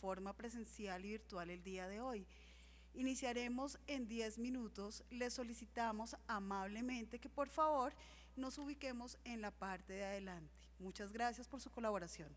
forma presencial y virtual el día de hoy. Iniciaremos en 10 minutos. Les solicitamos amablemente que por favor nos ubiquemos en la parte de adelante. Muchas gracias por su colaboración.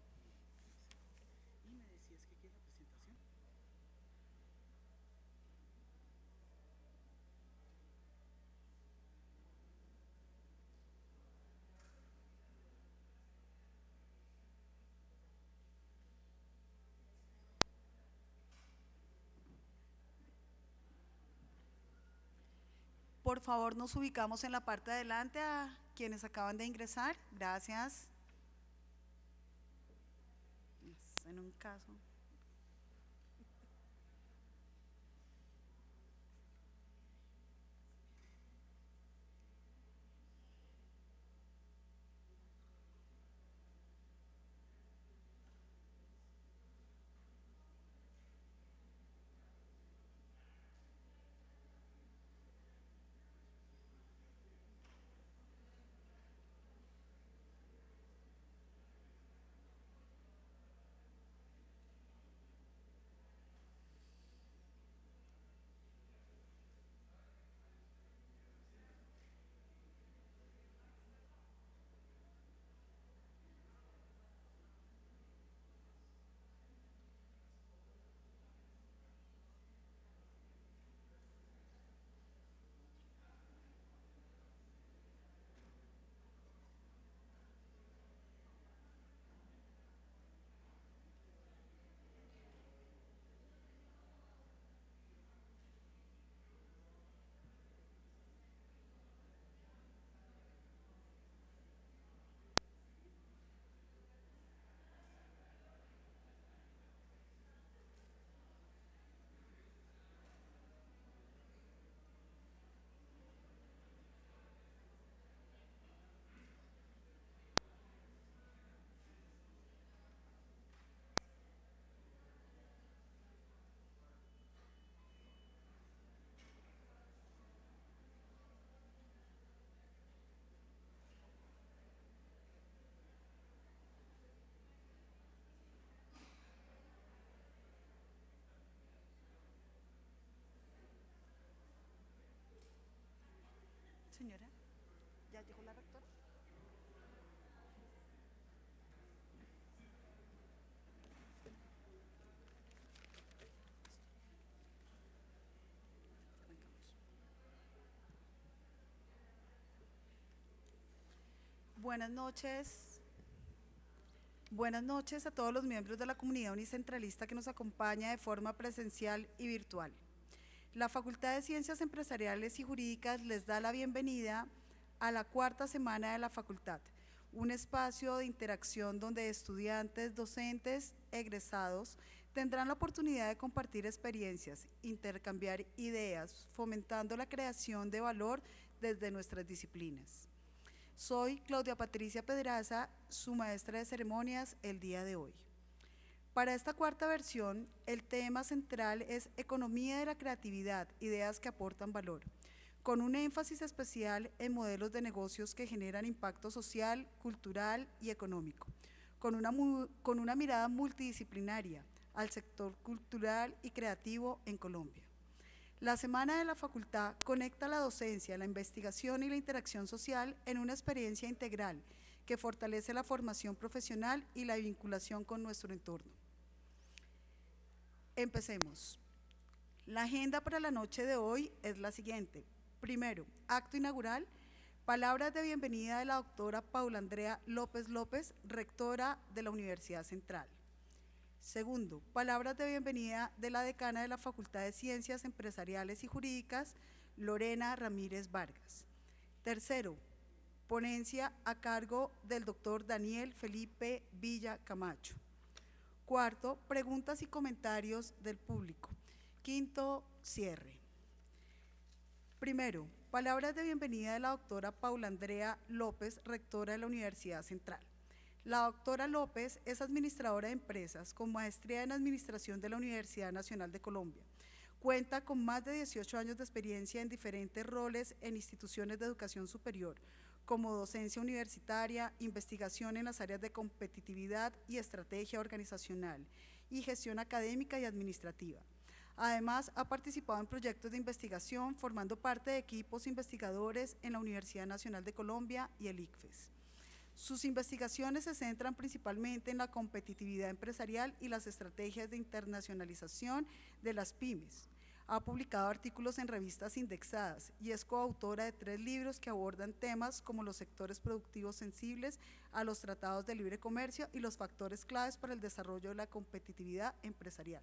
Por favor, nos ubicamos en la parte de adelante a quienes acaban de ingresar. Gracias. En un caso. Señora, ¿ya llegó la rectora? Buenas noches. Buenas noches a todos los miembros de la comunidad unicentralista que nos acompaña de forma presencial y virtual. La Facultad de Ciencias Empresariales y Jurídicas les da la bienvenida a la cuarta semana de la facultad, un espacio de interacción donde estudiantes, docentes, egresados tendrán la oportunidad de compartir experiencias, intercambiar ideas, fomentando la creación de valor desde nuestras disciplinas. Soy Claudia Patricia Pedraza, su maestra de ceremonias el día de hoy. Para esta cuarta versión, el tema central es Economía de la creatividad, ideas que aportan valor, con un énfasis especial en modelos de negocios que generan impacto social, cultural y económico, con una mirada multidisciplinaria al sector cultural y creativo en Colombia. La Semana de la Facultad conecta la docencia, la investigación y la interacción social en una experiencia integral que fortalece la formación profesional y la vinculación con nuestro entorno. Empecemos. La agenda para la noche de hoy es la siguiente. Primero, acto inaugural, palabras de bienvenida de la doctora Paula Andrea López López, rectora de la Universidad Central. Segundo, palabras de bienvenida de la decana de la Facultad de Ciencias Empresariales y Jurídicas, Lorena Ramírez Vargas. Tercero, ponencia a cargo del doctor Daniel Felipe Villa Camacho. Cuarto, preguntas y comentarios del público. Quinto, cierre. Primero, palabras de bienvenida de la doctora Paula Andrea López, rectora de la Universidad Central. La doctora López es administradora de empresas con maestría en Administración de la Universidad Nacional de Colombia. Cuenta con más de 18 años de experiencia en diferentes roles en instituciones de educación superior, como docencia universitaria, investigación en las áreas de competitividad y estrategia organizacional, y gestión académica y administrativa. Además, ha participado en proyectos de investigación, formando parte de equipos investigadores en la Universidad Nacional de Colombia y el ICFES. Sus investigaciones se centran principalmente en la competitividad empresarial y las estrategias de internacionalización de las pymes. Ha publicado artículos en revistas indexadas y es coautora de 3 libros que abordan temas como los sectores productivos sensibles a los tratados de libre comercio y los factores claves para el desarrollo de la competitividad empresarial.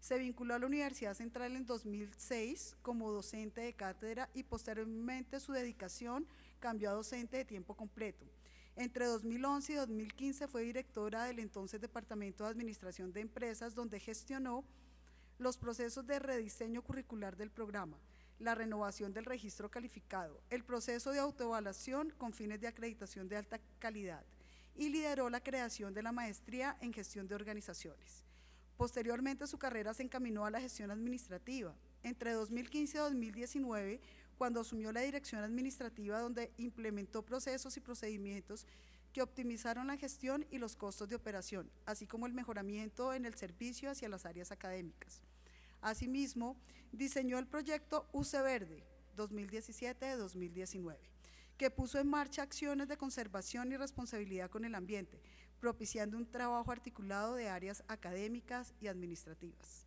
Se vinculó a la Universidad Central en 2006 como docente de cátedra y posteriormente su dedicación cambió a docente de tiempo completo. Entre 2011 y 2015 fue directora del entonces Departamento de Administración de Empresas, donde gestionó los procesos de rediseño curricular del programa, la renovación del registro calificado, el proceso de autoevaluación con fines de acreditación de alta calidad y lideró la creación de la maestría en gestión de organizaciones. Posteriormente, su carrera se encaminó a la gestión administrativa. Entre 2015 y 2019, cuando asumió la dirección administrativa, donde implementó procesos y procedimientos que optimizaron la gestión y los costos de operación, así como el mejoramiento en el servicio hacia las áreas académicas. Asimismo, diseñó el proyecto UC Verde 2017-2019, que puso en marcha acciones de conservación y responsabilidad con el ambiente, propiciando un trabajo articulado de áreas académicas y administrativas.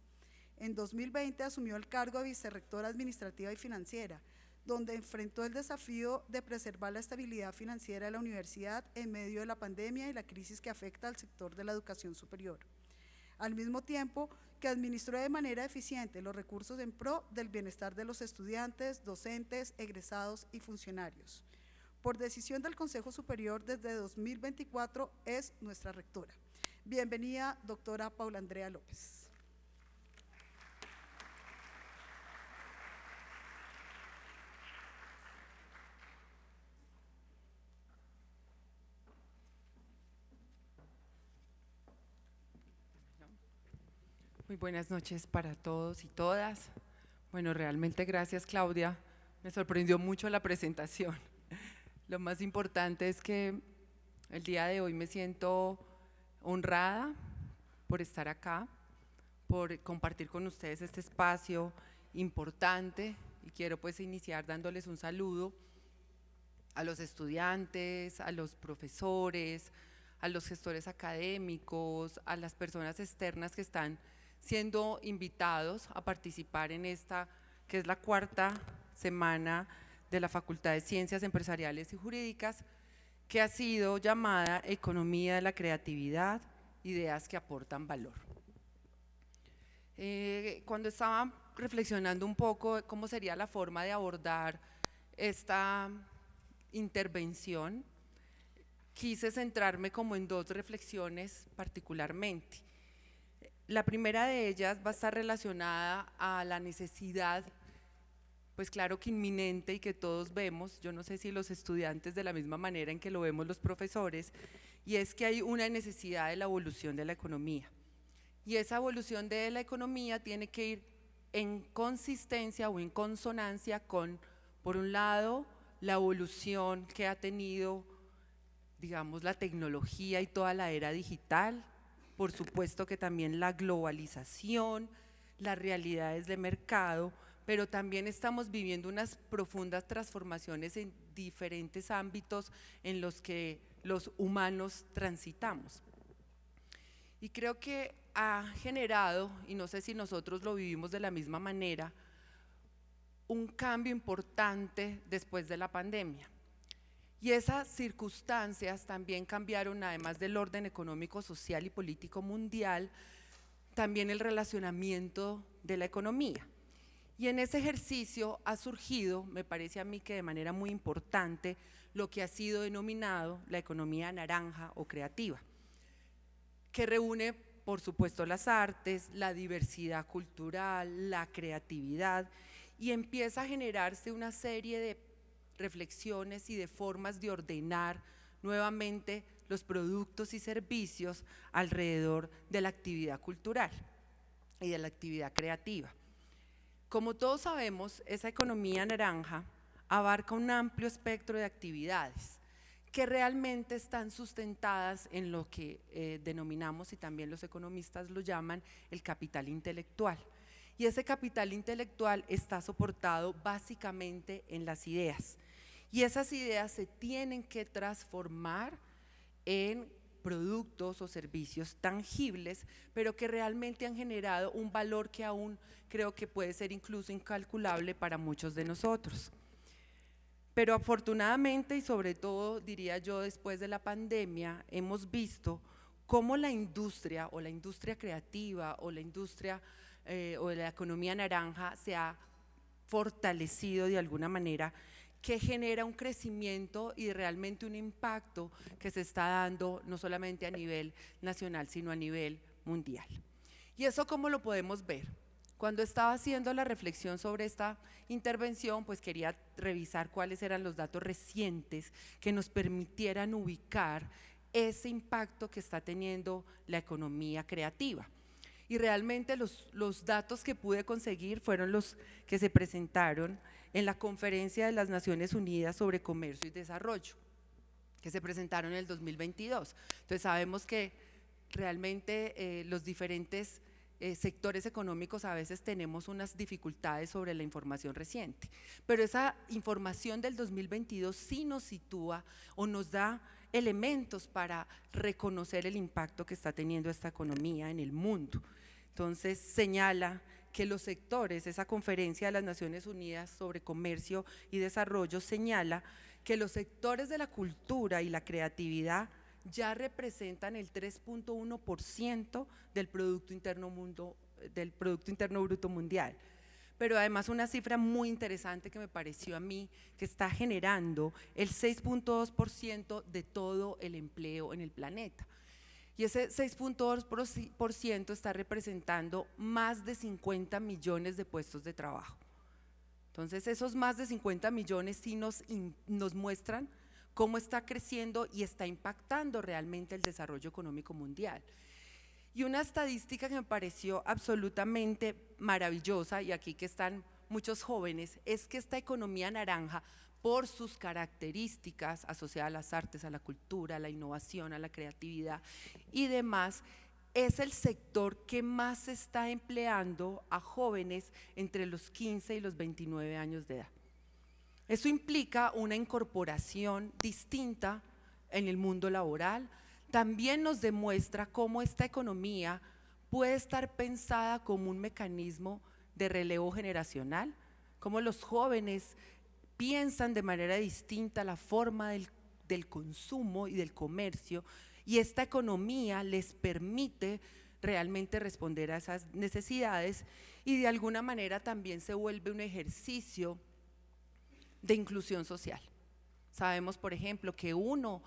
En 2020 asumió el cargo de vicerrectora administrativa y financiera, donde enfrentó el desafío de preservar la estabilidad financiera de la universidad en medio de la pandemia y la crisis que afecta al sector de la educación superior. Al mismo tiempo que administró de manera eficiente los recursos en pro del bienestar de los estudiantes, docentes, egresados y funcionarios. Por decisión del Consejo Superior, desde 2024 es nuestra rectora. Bienvenida, doctora Paula Andrea López. Muy buenas noches para todos y todas. Bueno, realmente gracias, Claudia. Me sorprendió mucho la presentación. Lo más importante es que el día de hoy me siento honrada por estar acá, por compartir con ustedes este espacio importante, y quiero pues iniciar dándoles un saludo a los estudiantes, a los profesores, a los gestores académicos, a las personas externas que están siendo invitados a participar en esta, que es la 4ª semana de la Facultad de Ciencias Empresariales y Jurídicas, que ha sido llamada Economía de la Creatividad, ideas que aportan valor. Cuando estaba reflexionando un poco de cómo sería la forma de abordar esta intervención, quise centrarme como en 2 reflexiones particularmente. La primera de ellas va a estar relacionada a la necesidad, pues claro que inminente y que todos vemos, yo no sé si los estudiantes de la misma manera en que lo vemos los profesores, y es que hay una necesidad de la evolución de la economía. Y esa evolución de la economía tiene que ir en consistencia o en consonancia con, por un lado, la evolución que ha tenido, digamos, la tecnología y toda la era digital, por supuesto que también la globalización, las realidades de mercado, pero también estamos viviendo unas profundas transformaciones en diferentes ámbitos en los que los humanos transitamos. Y creo que ha generado, y no sé si nosotros lo vivimos de la misma manera, un cambio importante después de la pandemia. Y esas circunstancias también cambiaron, además del orden económico, social y político mundial, también el relacionamiento de la economía. Y en ese ejercicio ha surgido, me parece a mí que de manera muy importante, lo que ha sido denominado la economía naranja o creativa, que reúne, por supuesto, las artes, la diversidad cultural, la creatividad, y empieza a generarse una serie de reflexiones y de formas de ordenar nuevamente los productos y servicios alrededor de la actividad cultural y de la actividad creativa. Como todos sabemos, esa economía naranja abarca un amplio espectro de actividades que realmente están sustentadas en lo que denominamos, y también los economistas lo llaman, el capital intelectual. Y ese capital intelectual está soportado básicamente en las ideas. Y esas ideas se tienen que transformar en productos o servicios tangibles, pero que realmente han generado un valor que aún creo que puede ser incluso incalculable para muchos de nosotros. Pero afortunadamente, y sobre todo diría yo después de la pandemia, hemos visto cómo la industria o la industria creativa o la industria o la economía naranja se ha fortalecido de alguna manera, que genera un crecimiento y realmente un impacto que se está dando no solamente a nivel nacional, sino a nivel mundial. ¿Y eso cómo lo podemos ver? Cuando estaba haciendo la reflexión sobre esta intervención, pues quería revisar cuáles eran los datos recientes que nos permitieran ubicar ese impacto que está teniendo la economía creativa. Y realmente los datos que pude conseguir fueron los que se presentaron en la Conferencia de las Naciones Unidas sobre Comercio y Desarrollo, que se presentaron en el 2022. Entonces sabemos que realmente los diferentes sectores económicos a veces tenemos unas dificultades sobre la información reciente, pero esa información del 2022 sí nos sitúa o nos da elementos para reconocer el impacto que está teniendo esta economía en el mundo. Entonces señala que los sectores, esa Conferencia de las Naciones Unidas sobre Comercio y Desarrollo señala que los sectores de la cultura y la creatividad ya representan el 3.1% del Producto Interno Bruto Mundial. Pero además una cifra muy interesante que me pareció a mí, que está generando el 6.2% de todo el empleo en el planeta. Y ese 6.2% está representando más de 50 millones de puestos de trabajo. Entonces esos más de 50 millones sí nos muestran cómo está creciendo y está impactando realmente el desarrollo económico mundial. Y una estadística que me pareció absolutamente maravillosa, y aquí que están muchos jóvenes, es que esta economía naranja, por sus características asociadas a las artes, a la cultura, a la innovación, a la creatividad y demás, es el sector que más se está empleando a jóvenes entre los 15 y los 29 años de edad. Eso implica una incorporación distinta en el mundo laboral. También nos demuestra cómo esta economía puede estar pensada como un mecanismo de relevo generacional, cómo los jóvenes piensan de manera distinta la forma del consumo y del comercio, y esta economía les permite realmente responder a esas necesidades, y de alguna manera también se vuelve un ejercicio de inclusión social. Sabemos, por ejemplo, que uno,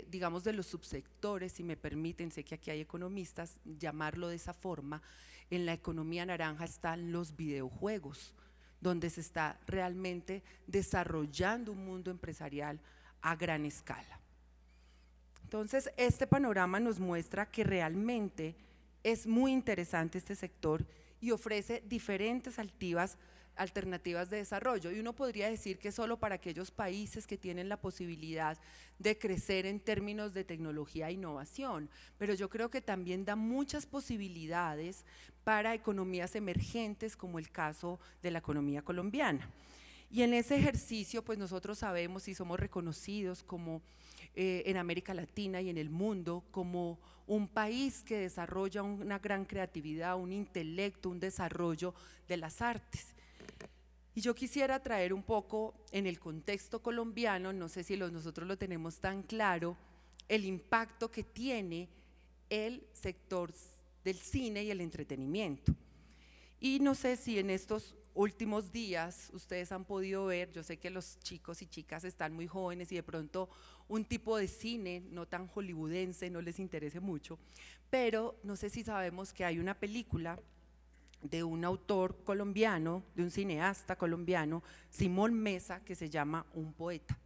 digamos, de los subsectores, si me permiten, sé que aquí hay economistas, llamarlo de esa forma, en la economía naranja están los videojuegos, donde se está realmente desarrollando un mundo empresarial a gran escala. Entonces, este panorama nos muestra que realmente es muy interesante este sector y ofrece diferentes alternativas de desarrollo, y uno podría decir que solo para aquellos países que tienen la posibilidad de crecer en términos de tecnología e innovación, pero yo creo que también da muchas posibilidades para economías emergentes, como el caso de la economía colombiana. Y en ese ejercicio pues nosotros sabemos y somos reconocidos como en América Latina y en el mundo como un país que desarrolla una gran creatividad, un intelecto, un desarrollo de las artes. Y yo quisiera traer un poco en el contexto colombiano, no sé si nosotros lo tenemos tan claro, el impacto que tiene el sector del cine y el entretenimiento. Y no sé si en estos últimos días ustedes han podido ver, yo sé que los chicos y chicas están muy jóvenes y de pronto un tipo de cine no tan hollywoodense no les interese mucho, pero no sé si sabemos que hay una película de un autor colombiano, de un cineasta colombiano, Simón Mesa, que se llama Un Poeta.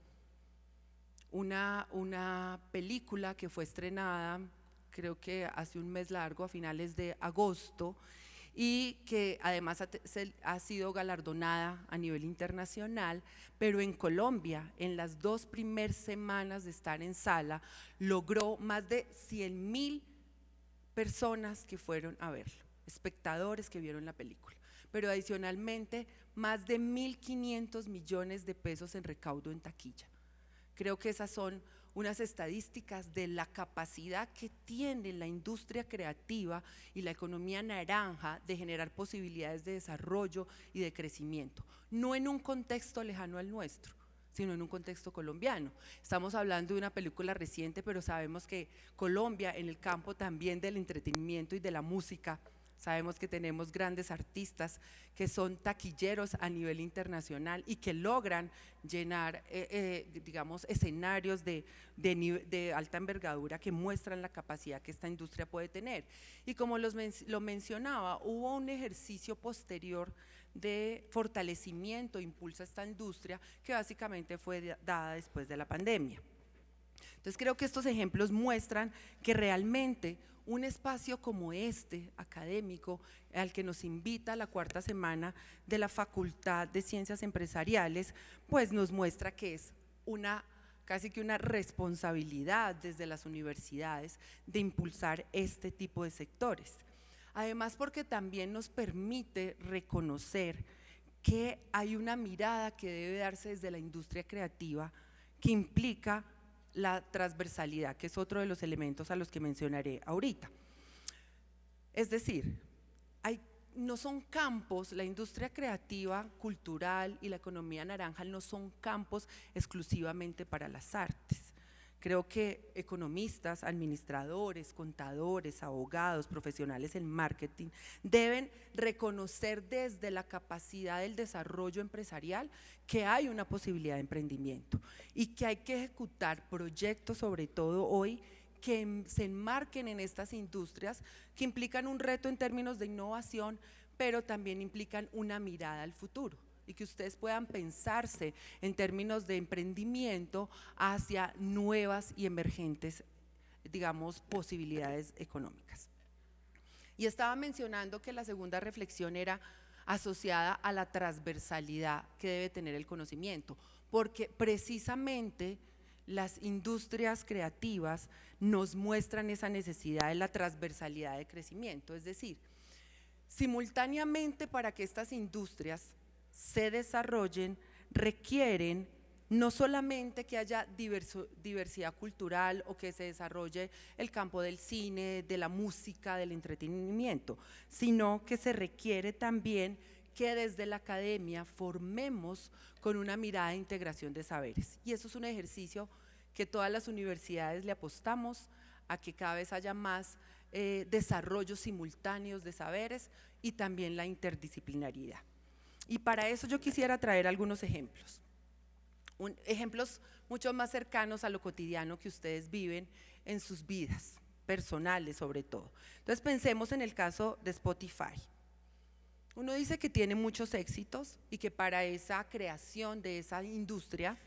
Una película que fue estrenada, creo que hace un mes largo, a finales de agosto, y que además ha sido galardonada a nivel internacional, pero en Colombia, en las 2 primeras semanas de estar en sala, logró más de 100.000 personas que fueron a verlo, espectadores que vieron la película, pero adicionalmente más de 1.500 millones de pesos en recaudo en taquilla. Creo que esas son unas estadísticas de la capacidad que tiene la industria creativa y la economía naranja de generar posibilidades de desarrollo y de crecimiento, no en un contexto lejano al nuestro, sino en un contexto colombiano. Estamos hablando de una película reciente, pero sabemos que Colombia, en el campo también del entretenimiento y de la música, sabemos que tenemos grandes artistas que son taquilleros a nivel internacional y que logran llenar, digamos, escenarios de alta envergadura que muestran la capacidad que esta industria puede tener. Y como lo mencionaba, hubo un ejercicio posterior de fortalecimiento, impulso a esta industria que básicamente fue dada después de la pandemia. Entonces creo que estos ejemplos muestran que realmente un espacio como este, académico, al que nos invita la 4ª semana de la Facultad de Ciencias Empresariales, pues nos muestra que es casi que una responsabilidad desde las universidades de impulsar este tipo de sectores. Además, porque también nos permite reconocer que hay una mirada que debe darse desde la industria creativa que implica la transversalidad, que es otro de los elementos a los que mencionaré ahorita. Es decir, no son campos, la industria creativa, cultural y la economía naranja no son campos exclusivamente para las artes. Creo que economistas, administradores, contadores, abogados, profesionales en marketing deben reconocer desde la capacidad del desarrollo empresarial que hay una posibilidad de emprendimiento y que hay que ejecutar proyectos, sobre todo hoy, que se enmarquen en estas industrias que implican un reto en términos de innovación, pero también implican una mirada al futuro, y que ustedes puedan pensarse en términos de emprendimiento hacia nuevas y emergentes, digamos, posibilidades económicas. Y estaba mencionando que la segunda reflexión era asociada a la transversalidad que debe tener el conocimiento, porque precisamente las industrias creativas nos muestran esa necesidad de la transversalidad de crecimiento, es decir, simultáneamente para que estas industrias se desarrollen, requieren no solamente que haya diversidad cultural o que se desarrolle el campo del cine, de la música, del entretenimiento, sino que se requiere también que desde la academia formemos con una mirada de integración de saberes. Y eso es un ejercicio que todas las universidades le apostamos a que cada vez haya más desarrollos simultáneos de saberes y también la interdisciplinariedad. Y para eso yo quisiera traer algunos ejemplos, ejemplos mucho más cercanos a lo cotidiano que ustedes viven en sus vidas, personales sobre todo. Entonces pensemos en el caso de Spotify. Uno dice que tiene muchos éxitos y que para esa creación de esa industria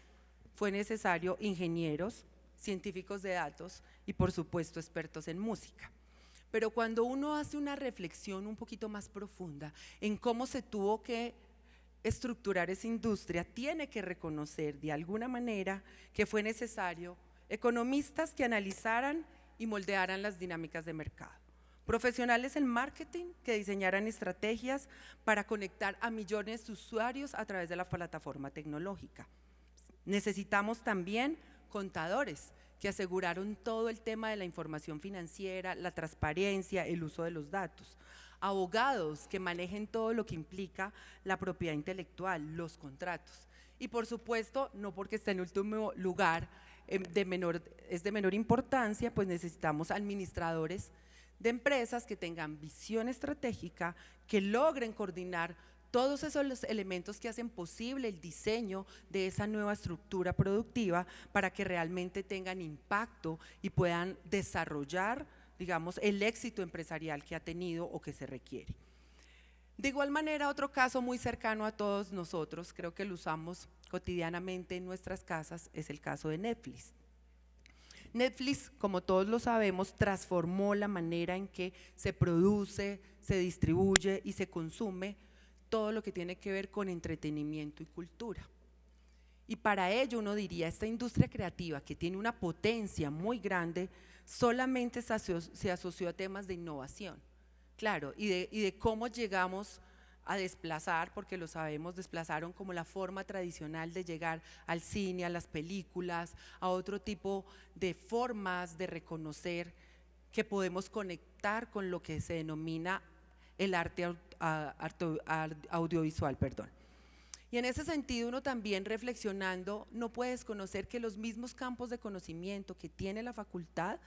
fue necesario ingenieros, científicos de datos y por supuesto expertos en música. Pero cuando uno hace una reflexión un poquito más profunda en cómo se tuvo que estructurar esa industria, tiene que reconocer de alguna manera que fue necesario economistas que analizaran y moldearan las dinámicas de mercado, profesionales en marketing que diseñaran estrategias para conectar a millones de usuarios a través de la plataforma tecnológica. Necesitamos también contadores que aseguraron todo el tema de la información financiera, la transparencia, el uso de los datos. Abogados que manejen todo lo que implica la propiedad intelectual, los contratos. Y por supuesto, no porque esté en último lugar, es de menor importancia, pues necesitamos administradores de empresas que tengan visión estratégica, que logren coordinar todos esos elementos que hacen posible el diseño de esa nueva estructura productiva para que realmente tengan impacto y puedan desarrollar, digamos, el éxito empresarial que ha tenido o que se requiere. De igual manera, otro caso muy cercano a todos nosotros, creo que lo usamos cotidianamente en nuestras casas, es el caso de Netflix. Netflix, como todos lo sabemos, transformó la manera en que se produce, se distribuye y se consume todo lo que tiene que ver con entretenimiento y cultura. Y para ello uno diría, esta industria creativa que tiene una potencia muy grande, solamente se asoció a temas de innovación, claro, y de cómo llegamos a desplazar, porque lo sabemos, desplazaron como la forma tradicional de llegar al cine, a las películas, a otro tipo de formas de reconocer que podemos conectar con lo que se denomina el arte audiovisual, perdón. Y en ese sentido uno también reflexionando no puede desconocer que los mismos campos de conocimiento que tiene la facultad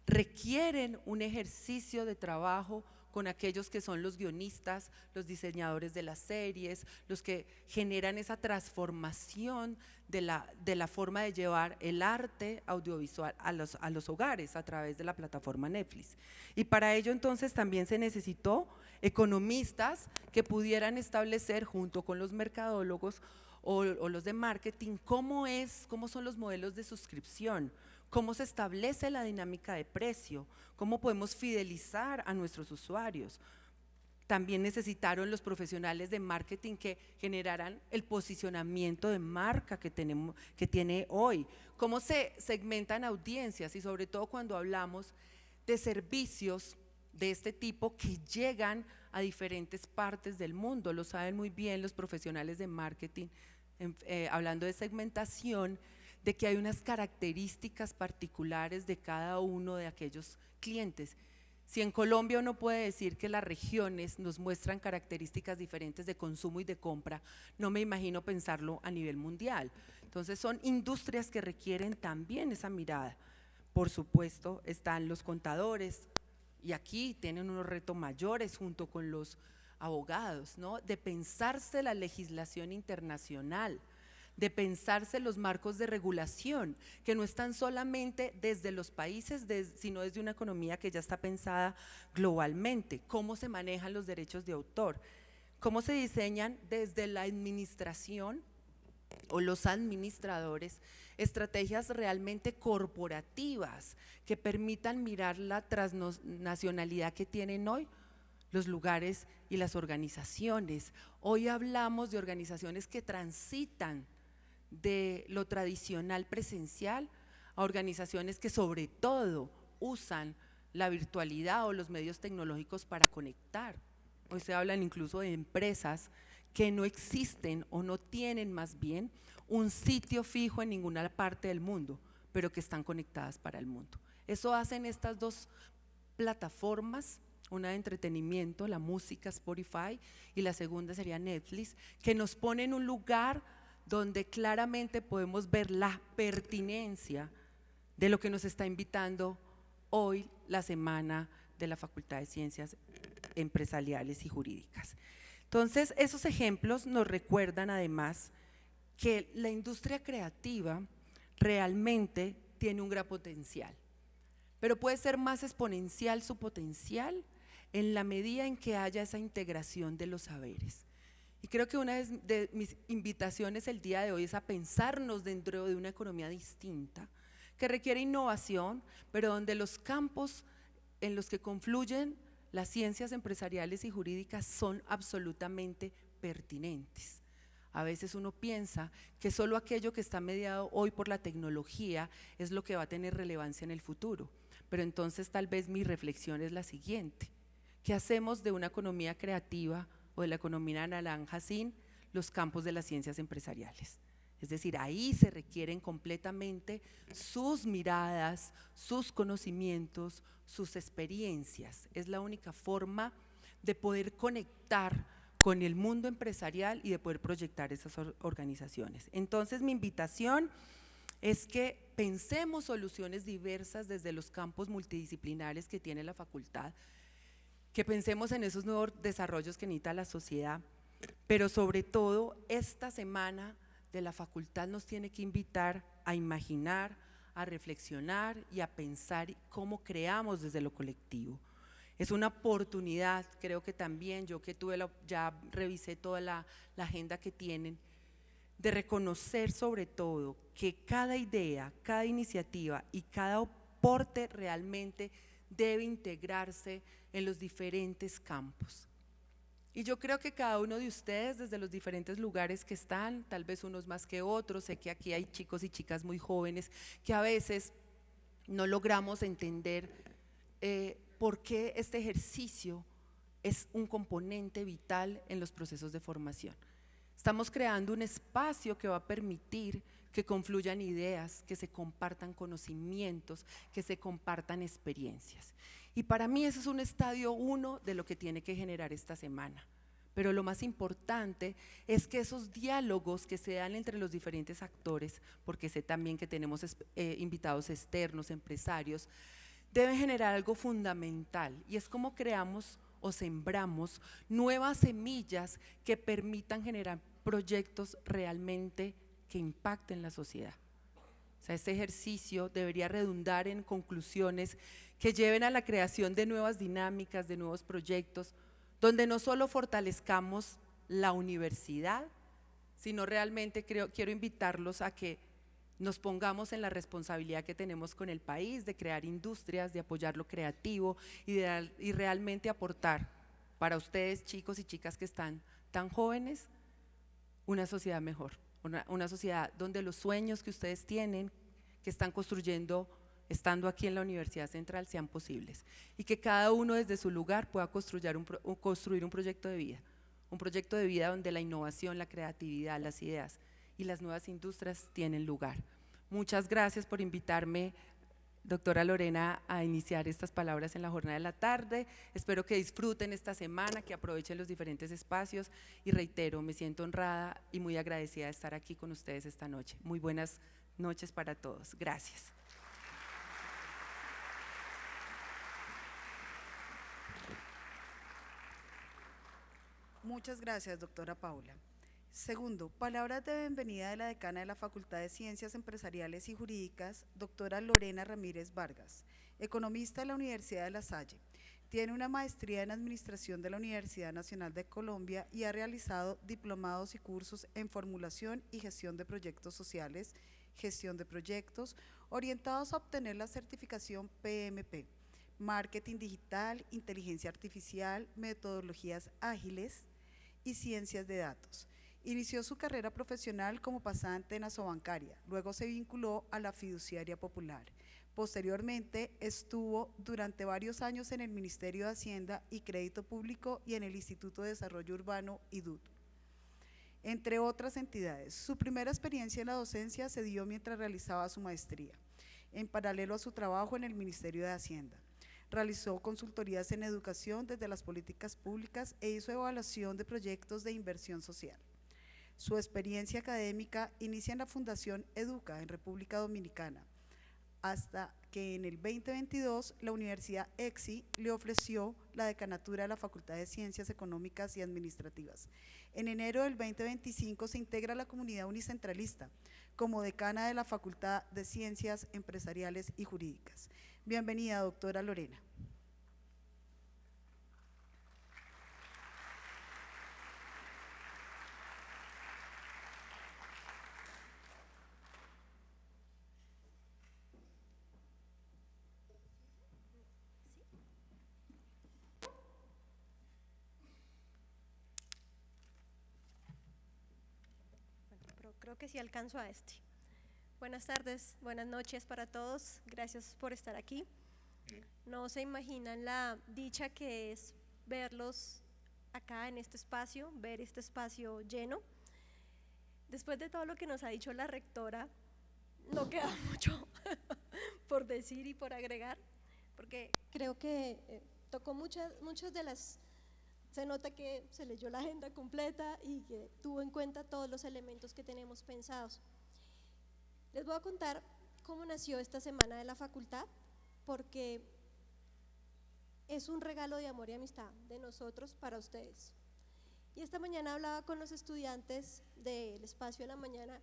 requieren un ejercicio de trabajo con aquellos que son los guionistas, los diseñadores de las series, los que generan esa transformación de la forma de llevar el arte audiovisual a los hogares a través de la plataforma Netflix. Y para ello entonces también se necesitó economistas que pudieran establecer junto con los mercadólogos o los de marketing cómo son los modelos de suscripción, cómo se establece la dinámica de precio, cómo podemos fidelizar a nuestros usuarios. También necesitaron los profesionales de marketing que generaran el posicionamiento de marca que tiene hoy, cómo se segmentan audiencias y sobre todo cuando hablamos de servicios de este tipo que llegan a diferentes partes del mundo. Lo saben muy bien los profesionales de marketing, hablando de segmentación, de que hay unas características particulares de cada uno de aquellos clientes. Si en Colombia uno puede decir que las regiones nos muestran características diferentes de consumo y de compra, no me imagino pensarlo a nivel mundial. Entonces son industrias que requieren también esa mirada. Por supuesto están los contadores y aquí tienen unos retos mayores junto con los abogados, ¿no? De pensarse la legislación internacional, de pensarse los marcos de regulación, que no están solamente desde los países, sino desde una economía que ya está pensada globalmente, cómo se manejan los derechos de autor, cómo se diseñan desde la administración o los administradores estrategias realmente corporativas que permitan mirar la transnacionalidad que tienen hoy los lugares y las organizaciones. Hoy hablamos de organizaciones que transitan de lo tradicional presencial a organizaciones que sobre todo usan la virtualidad o los medios tecnológicos para conectar. Hoy se hablan incluso de empresas que no existen o no tienen más bien un sitio fijo en ninguna parte del mundo, pero que están conectadas para el mundo. Eso hacen estas dos plataformas, una de entretenimiento, la música, Spotify, y la segunda sería Netflix, que nos pone en un lugar donde claramente podemos ver la pertinencia de lo que nos está invitando hoy la semana de la Facultad de Ciencias Empresariales y Jurídicas. Entonces, esos ejemplos nos recuerdan además que la industria creativa realmente tiene un gran potencial, pero puede ser más exponencial su potencial en la medida en que haya esa integración de los saberes. Y creo que una de mis invitaciones el día de hoy es a pensarnos dentro de una economía distinta, que requiere innovación, pero donde los campos en los que confluyen las ciencias empresariales y jurídicas son absolutamente pertinentes. A veces uno piensa que solo aquello que está mediado hoy por la tecnología es lo que va a tener relevancia en el futuro, pero entonces tal vez mi reflexión es la siguiente: ¿qué hacemos de una economía creativa o de la economía naranja sin los campos de las ciencias empresariales? Es decir, ahí se requieren completamente sus miradas, sus conocimientos, sus experiencias. Es la única forma de poder conectar con el mundo empresarial y de poder proyectar esas organizaciones. Entonces mi invitación es que pensemos soluciones diversas desde los campos multidisciplinares que tiene la facultad, que pensemos en esos nuevos desarrollos que necesita la sociedad, pero sobre todo esta semana de la facultad nos tiene que invitar a imaginar, a reflexionar y a pensar cómo creamos desde lo colectivo. Es una oportunidad, creo que también, yo que ya revisé toda la agenda que tienen, de reconocer sobre todo que cada idea, cada iniciativa y cada aporte realmente debe integrarse en los diferentes campos. Y yo creo que cada uno de ustedes, desde los diferentes lugares que están, tal vez unos más que otros, sé que aquí hay chicos y chicas muy jóvenes que a veces no logramos entender por qué este ejercicio es un componente vital en los procesos de formación. Estamos creando un espacio que va a permitir que confluyan ideas, que se compartan conocimientos, que se compartan experiencias. Y para mí ese es un estadio 1 de lo que tiene que generar esta semana. Pero lo más importante es que esos diálogos que se dan entre los diferentes actores, porque sé también que tenemos invitados externos, empresarios, deben generar algo fundamental, y es cómo creamos o sembramos nuevas semillas que permitan generar proyectos realmente que impacten la sociedad. O sea, este ejercicio debería redundar en conclusiones que lleven a la creación de nuevas dinámicas, de nuevos proyectos, donde no solo fortalezcamos la universidad, sino realmente quiero invitarlos a que nos pongamos en la responsabilidad que tenemos con el país de crear industrias, de apoyar lo creativo y realmente aportar para ustedes, chicos y chicas que están tan jóvenes, una sociedad mejor, una sociedad donde los sueños que ustedes tienen, que están construyendo estando aquí en la Universidad Central, sean posibles, y que cada uno desde su lugar pueda construir un proyecto de vida donde la innovación, la creatividad, las ideas y las nuevas industrias tienen lugar. Muchas gracias por invitarme, doctora Lorena, a iniciar estas palabras en la jornada de la tarde. Espero que disfruten esta semana, que aprovechen los diferentes espacios y reitero, me siento honrada y muy agradecida de estar aquí con ustedes esta noche. Muy buenas noches para todos. Gracias. Muchas gracias, doctora Paula. Segundo, palabras de bienvenida de la decana de la Facultad de Ciencias Empresariales y Jurídicas, doctora Lorena Ramírez Vargas, economista de la Universidad de La Salle. Tiene una maestría en Administración de la Universidad Nacional de Colombia y ha realizado diplomados y cursos en formulación y gestión de proyectos sociales, gestión de proyectos, orientados a obtener la certificación PMP, marketing digital, inteligencia artificial, metodologías ágiles y ciencias de datos. Inició su carrera profesional como pasante en Asobancaria, luego se vinculó a la Fiduciaria Popular. Posteriormente estuvo durante varios años en el Ministerio de Hacienda y Crédito Público y en el Instituto de Desarrollo Urbano IDUT, entre otras entidades. Su primera experiencia en la docencia se dio mientras realizaba su maestría, en paralelo a su trabajo en el Ministerio de Hacienda. Realizó consultorías en educación desde las políticas públicas e hizo evaluación de proyectos de inversión social. Su experiencia académica inicia en la Fundación Educa en República Dominicana, hasta que en el 2022 la Universidad EXI le ofreció la decanatura de la Facultad de Ciencias Económicas y Administrativas. En enero del 2025 se integra a la comunidad unicentralista como decana de la Facultad de Ciencias Empresariales y Jurídicas. Bienvenida, doctora Lorena. Creo que sí alcanzo a este. Buenas tardes, buenas noches para todos. Gracias por estar aquí. No se imaginan la dicha que es verlos acá en este espacio, ver este espacio lleno. Después de todo lo que nos ha dicho la rectora, no queda mucho por decir y por agregar, porque creo que tocó muchas de las. Se nota que se leyó la agenda completa y que tuvo en cuenta todos los elementos que tenemos pensados. Les voy a contar cómo nació esta semana de la facultad, porque es un regalo de amor y amistad de nosotros para ustedes. Y esta mañana hablaba con los estudiantes del espacio de la mañana.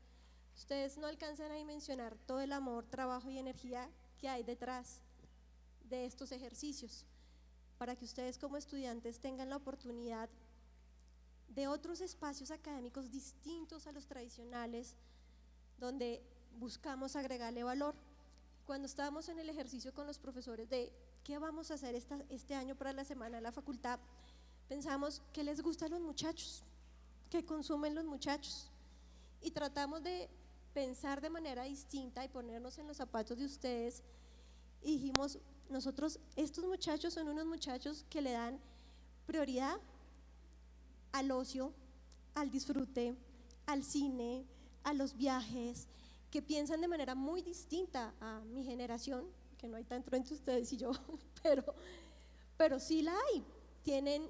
Ustedes no alcanzan a dimensionar todo el amor, trabajo y energía que hay detrás de estos ejercicios, para que ustedes como estudiantes tengan la oportunidad de otros espacios académicos distintos a los tradicionales, donde buscamos agregarle valor. Cuando estábamos en el ejercicio con los profesores de qué vamos a hacer este año para la semana de la facultad, pensamos qué les gusta a los muchachos, qué consumen los muchachos, y tratamos de pensar de manera distinta y ponernos en los zapatos de ustedes, y dijimos, nosotros, estos muchachos son unos muchachos que le dan prioridad al ocio, al disfrute, al cine, a los viajes, que piensan de manera muy distinta a mi generación, que no hay tanto entre ustedes y yo, pero sí la hay,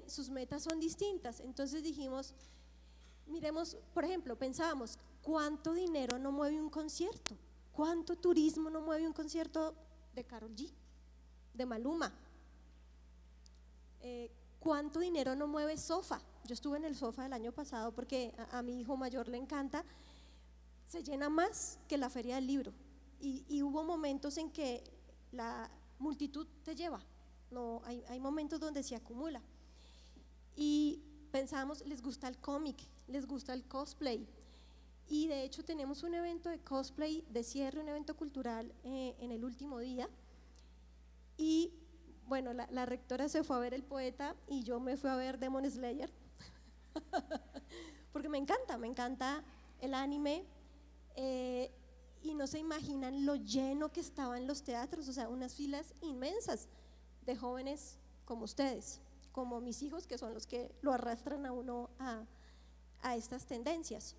sus metas son distintas. Entonces dijimos, miremos, por ejemplo, pensábamos, ¿cuánto dinero no mueve un concierto? ¿Cuánto turismo no mueve un concierto de Karol G, de Maluma? ¿Cuánto dinero no mueve Sofa? Yo estuve en el Sofa el año pasado porque a mi hijo mayor le encanta, se llena más que la Feria del Libro, y hubo momentos en que la multitud te lleva, no, hay momentos donde se acumula, y pensamos, les gusta el cómic, les gusta el cosplay, y de hecho tenemos un evento de cosplay de cierre, un evento cultural en el último día, y bueno, la rectora se fue a ver El Poeta y yo me fui a ver Demon Slayer porque me encanta el anime, y no se imaginan lo lleno que estaban los teatros, o sea, unas filas inmensas de jóvenes como ustedes, como mis hijos, que son los que lo arrastran a uno a estas tendencias.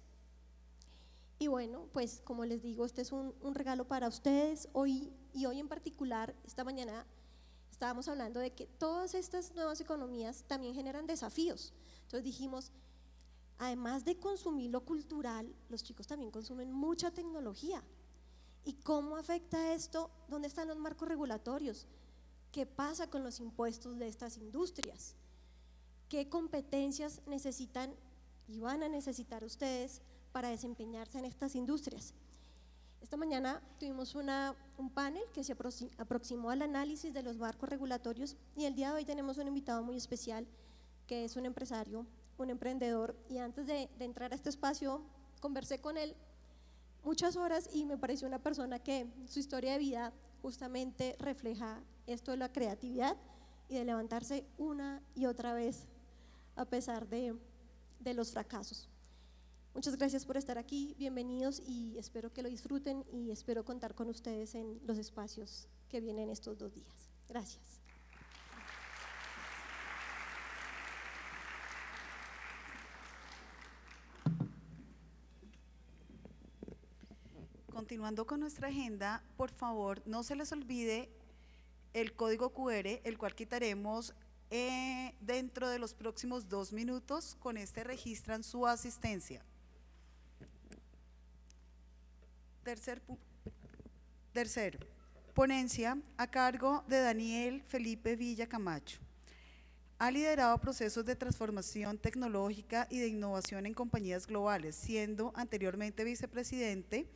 Y bueno, pues como les digo, este es un regalo para ustedes hoy, y hoy en particular, esta mañana estábamos hablando de que todas estas nuevas economías también generan desafíos. Entonces dijimos, además de consumir lo cultural, los chicos también consumen mucha tecnología. ¿Y cómo afecta esto? ¿Dónde están los marcos regulatorios? ¿Qué pasa con los impuestos de estas industrias? ¿Qué competencias necesitan y van a necesitar ustedes para desempeñarse en estas industrias? Esta mañana tuvimos un panel que se aproximó al análisis de los marcos regulatorios, y el día de hoy tenemos un invitado muy especial que es un empresario, un emprendedor, y antes de entrar a este espacio conversé con él muchas horas y me pareció una persona que su historia de vida justamente refleja esto de la creatividad y de levantarse una y otra vez a pesar de los fracasos. Muchas gracias por estar aquí, bienvenidos, y espero que lo disfruten y espero contar con ustedes en los espacios que vienen estos 2 días. Gracias. Continuando con nuestra agenda, por favor, no se les olvide el código QR, el cual quitaremos dentro de los próximos 2 minutos. Con este registran su asistencia. Tercero, ponencia a cargo de Daniel Felipe Villa Camacho. Ha liderado procesos de transformación tecnológica y de innovación en compañías globales, siendo anteriormente vicepresidente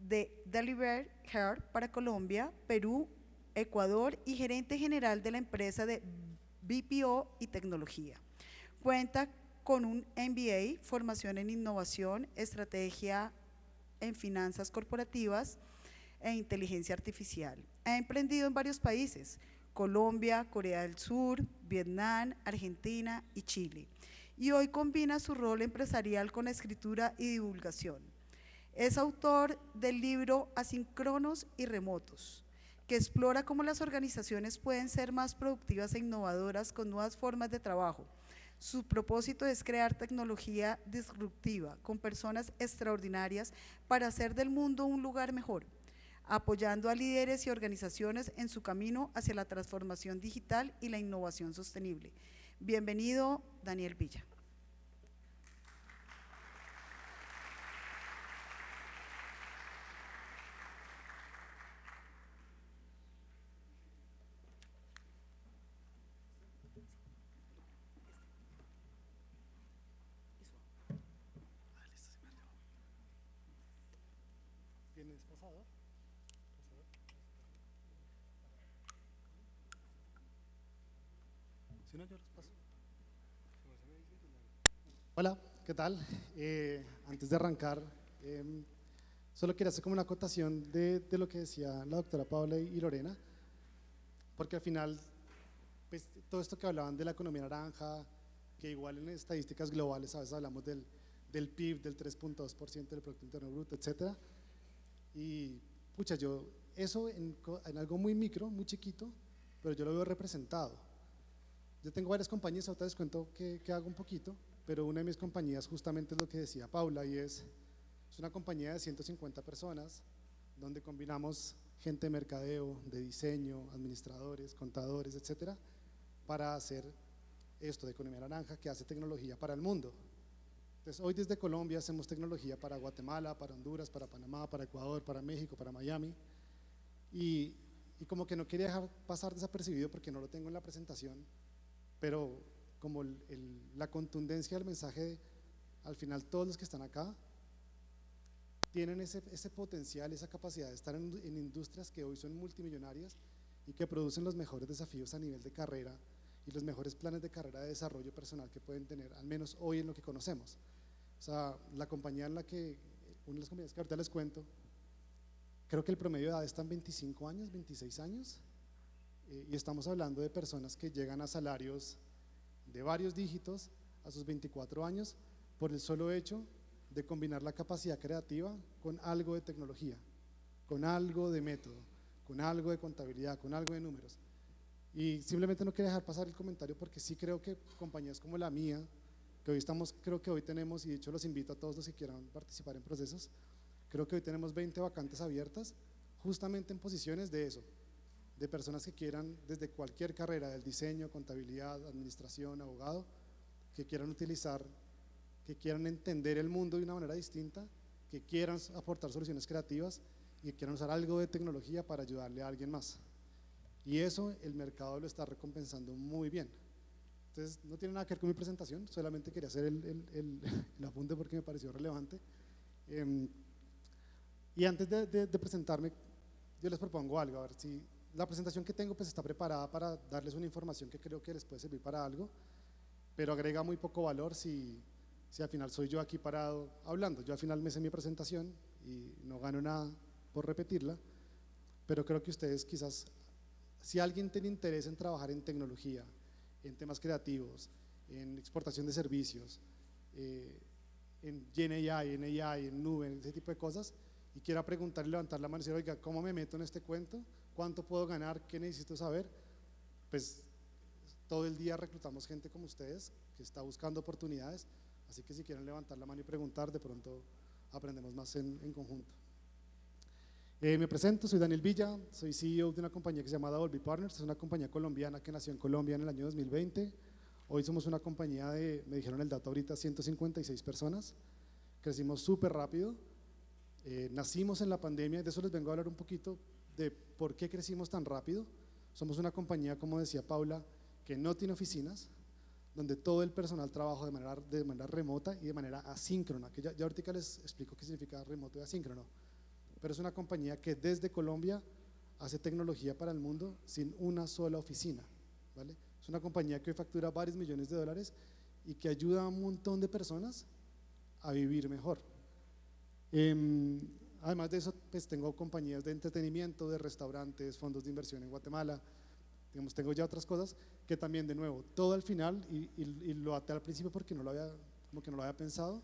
de Deliver Heart para Colombia, Perú, Ecuador y gerente general de la empresa de BPO y tecnología. Cuenta con un MBA, formación en innovación, estrategia en finanzas corporativas e inteligencia artificial. Ha emprendido en varios países: Colombia, Corea del Sur, Vietnam, Argentina y Chile. Y hoy combina su rol empresarial con la escritura y divulgación. Es autor del libro Asíncronos y Remotos, que explora cómo las organizaciones pueden ser más productivas e innovadoras con nuevas formas de trabajo. Su propósito es crear tecnología disruptiva con personas extraordinarias para hacer del mundo un lugar mejor, apoyando a líderes y organizaciones en su camino hacia la transformación digital y la innovación sostenible. Bienvenido, Daniel Villa. ¿Tienes pasador? Si no, yo los paso. Hola, ¿qué tal? Antes de arrancar, solo quería hacer como una acotación de lo que decía la doctora Paula y Lorena, porque al final, pues, todo esto que hablaban de la economía naranja, que igual en estadísticas globales a veces hablamos del PIB, del 3.2% del Producto Interno Bruto, etcétera, y pucha, yo eso en algo muy micro, muy chiquito, pero yo lo veo representado. Yo tengo varias compañías, ahorita les cuento que hago un poquito, pero una de mis compañías justamente es lo que decía Paula y es una compañía de 150 personas donde combinamos gente de mercadeo, de diseño, administradores, contadores, etcétera, para hacer esto de economía naranja que hace tecnología para el mundo. Entonces, hoy desde Colombia hacemos tecnología para Guatemala, para Honduras, para Panamá, para Ecuador, para México, para Miami y como que no quería dejar pasar desapercibido porque no lo tengo en la presentación, pero como la contundencia del mensaje, al final todos los que están acá tienen ese potencial, esa capacidad de estar en industrias que hoy son multimillonarias y que producen los mejores desafíos a nivel de carrera y los mejores planes de carrera de desarrollo personal que pueden tener, al menos hoy en lo que conocemos. O sea, la compañía en la que, una de las compañías que ahorita les cuento, creo que el promedio de edad está en 25 años, 26 años, y estamos hablando de personas que llegan a salarios de varios dígitos a sus 24 años por el solo hecho de combinar la capacidad creativa con algo de tecnología, con algo de método, con algo de contabilidad, con algo de números. Y simplemente no quería dejar pasar el comentario porque sí creo que compañías como la mía, que hoy estamos, creo que hoy tenemos, y de hecho los invito a todos los que quieran participar en procesos, creo que hoy tenemos 20 vacantes abiertas justamente en posiciones de eso, de personas que quieran desde cualquier carrera, del diseño, contabilidad, administración, abogado, que quieran utilizar, que quieran entender el mundo de una manera distinta, que quieran aportar soluciones creativas y que quieran usar algo de tecnología para ayudarle a alguien más. Y eso el mercado lo está recompensando muy bien. Entonces no tiene nada que ver con mi presentación, solamente quería hacer el apunte porque me pareció relevante. Y antes de presentarme, yo les propongo algo, a ver si la presentación que tengo pues está preparada para darles una información que creo que les puede servir para algo, pero agrega muy poco valor si al final soy yo aquí parado hablando. Yo al final me sé mi presentación y no gano nada por repetirla, pero creo que ustedes quizás, si alguien tiene interés en trabajar en tecnología, en temas creativos, en exportación de servicios, en GenAI, en AI, en nube, ese tipo de cosas, y quiera preguntar y levantar la mano y decir, oiga, ¿cómo me meto en este cuento? ¿Cuánto puedo ganar? ¿Qué necesito saber? Pues todo el día reclutamos gente como ustedes que está buscando oportunidades, así que si quieren levantar la mano y preguntar, de pronto aprendemos más en conjunto. Me presento, soy Daniel Villa, soy CEO de una compañía que se llama Dolby Partners, es una compañía colombiana que nació en Colombia en el año 2020. Hoy somos una compañía de, me dijeron el dato ahorita, 156 personas, crecimos súper rápido, nacimos en la pandemia, de eso les vengo a hablar un poquito de por qué crecimos tan rápido. Somos una compañía, como decía Paula, que no tiene oficinas, donde todo el personal trabaja de manera remota y de manera asíncrona, que ya ahorita les explico qué significa remoto y asíncrono, pero es una compañía que desde Colombia hace tecnología para el mundo sin una sola oficina, ¿vale? Es una compañía que hoy factura varios millones de dólares y que ayuda a un montón de personas a vivir mejor. Además de eso, pues tengo compañías de entretenimiento, de restaurantes, fondos de inversión en Guatemala, digamos, tengo ya otras cosas que también, de nuevo, todo al final, y lo até al principio porque como que no lo había pensado,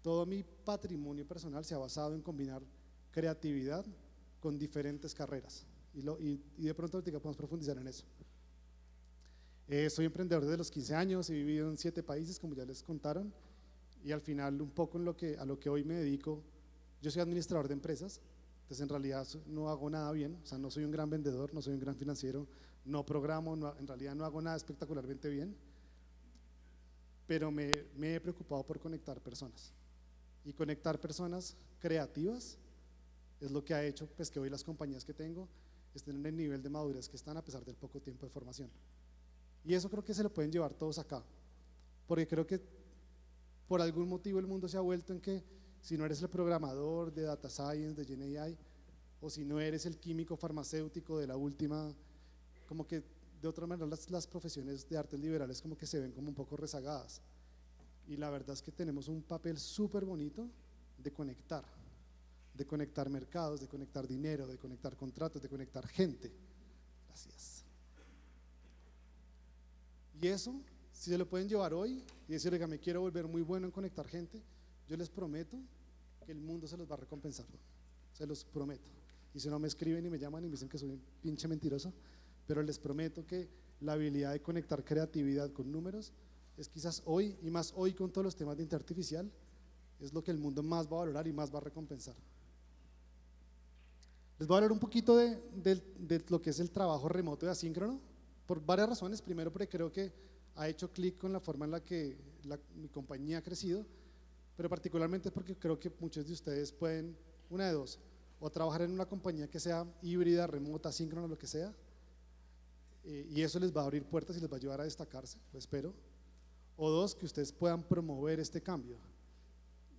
todo mi patrimonio personal se ha basado en combinar creatividad con diferentes carreras, y de pronto ahorita podemos profundizar en eso. Soy emprendedor desde los 15 años, he vivido en 7 países, como ya les contaron, y al final un poco a lo que hoy me dedico, yo soy administrador de empresas, entonces en realidad no hago nada bien, o sea, no soy un gran vendedor, no soy un gran financiero, no programo, en realidad no hago nada espectacularmente bien, pero me he preocupado por conectar personas, y conectar personas creativas es lo que ha hecho pues, que hoy las compañías que tengo estén en el nivel de madurez que están a pesar del poco tiempo de formación. Y eso creo que se lo pueden llevar todos acá, porque creo que por algún motivo el mundo se ha vuelto en que si no eres el programador de Data Science, de GenAI, o si no eres el químico farmacéutico de la última, como que de otra manera las profesiones de artes liberales como que se ven como un poco rezagadas. y la verdad es que tenemos un papel súper bonito de conectar mercados, de conectar dinero, de conectar contratos, de conectar gente. Gracias. Y eso, si se lo pueden llevar hoy y decir, oiga, me quiero volver muy bueno en conectar gente, yo les prometo que el mundo se los va a recompensar, se los prometo. Y si no me escriben y me llaman y me dicen que soy un pinche mentiroso, pero les prometo que la habilidad de conectar creatividad con números es quizás hoy, y más hoy con todos los temas de inteligencia artificial, es lo que el mundo más va a valorar y más va a recompensar. Les voy a hablar un poquito de lo que es el trabajo remoto y asíncrono, por varias razones. Primero, porque creo que ha hecho clic con la forma en la que mi compañía ha crecido, pero particularmente porque creo que muchos de ustedes pueden, una de dos, o trabajar en una compañía que sea híbrida, remota, asíncrona, lo que sea, y eso les va a abrir puertas y les va a ayudar a destacarse, lo espero. O dos, que ustedes puedan promover este cambio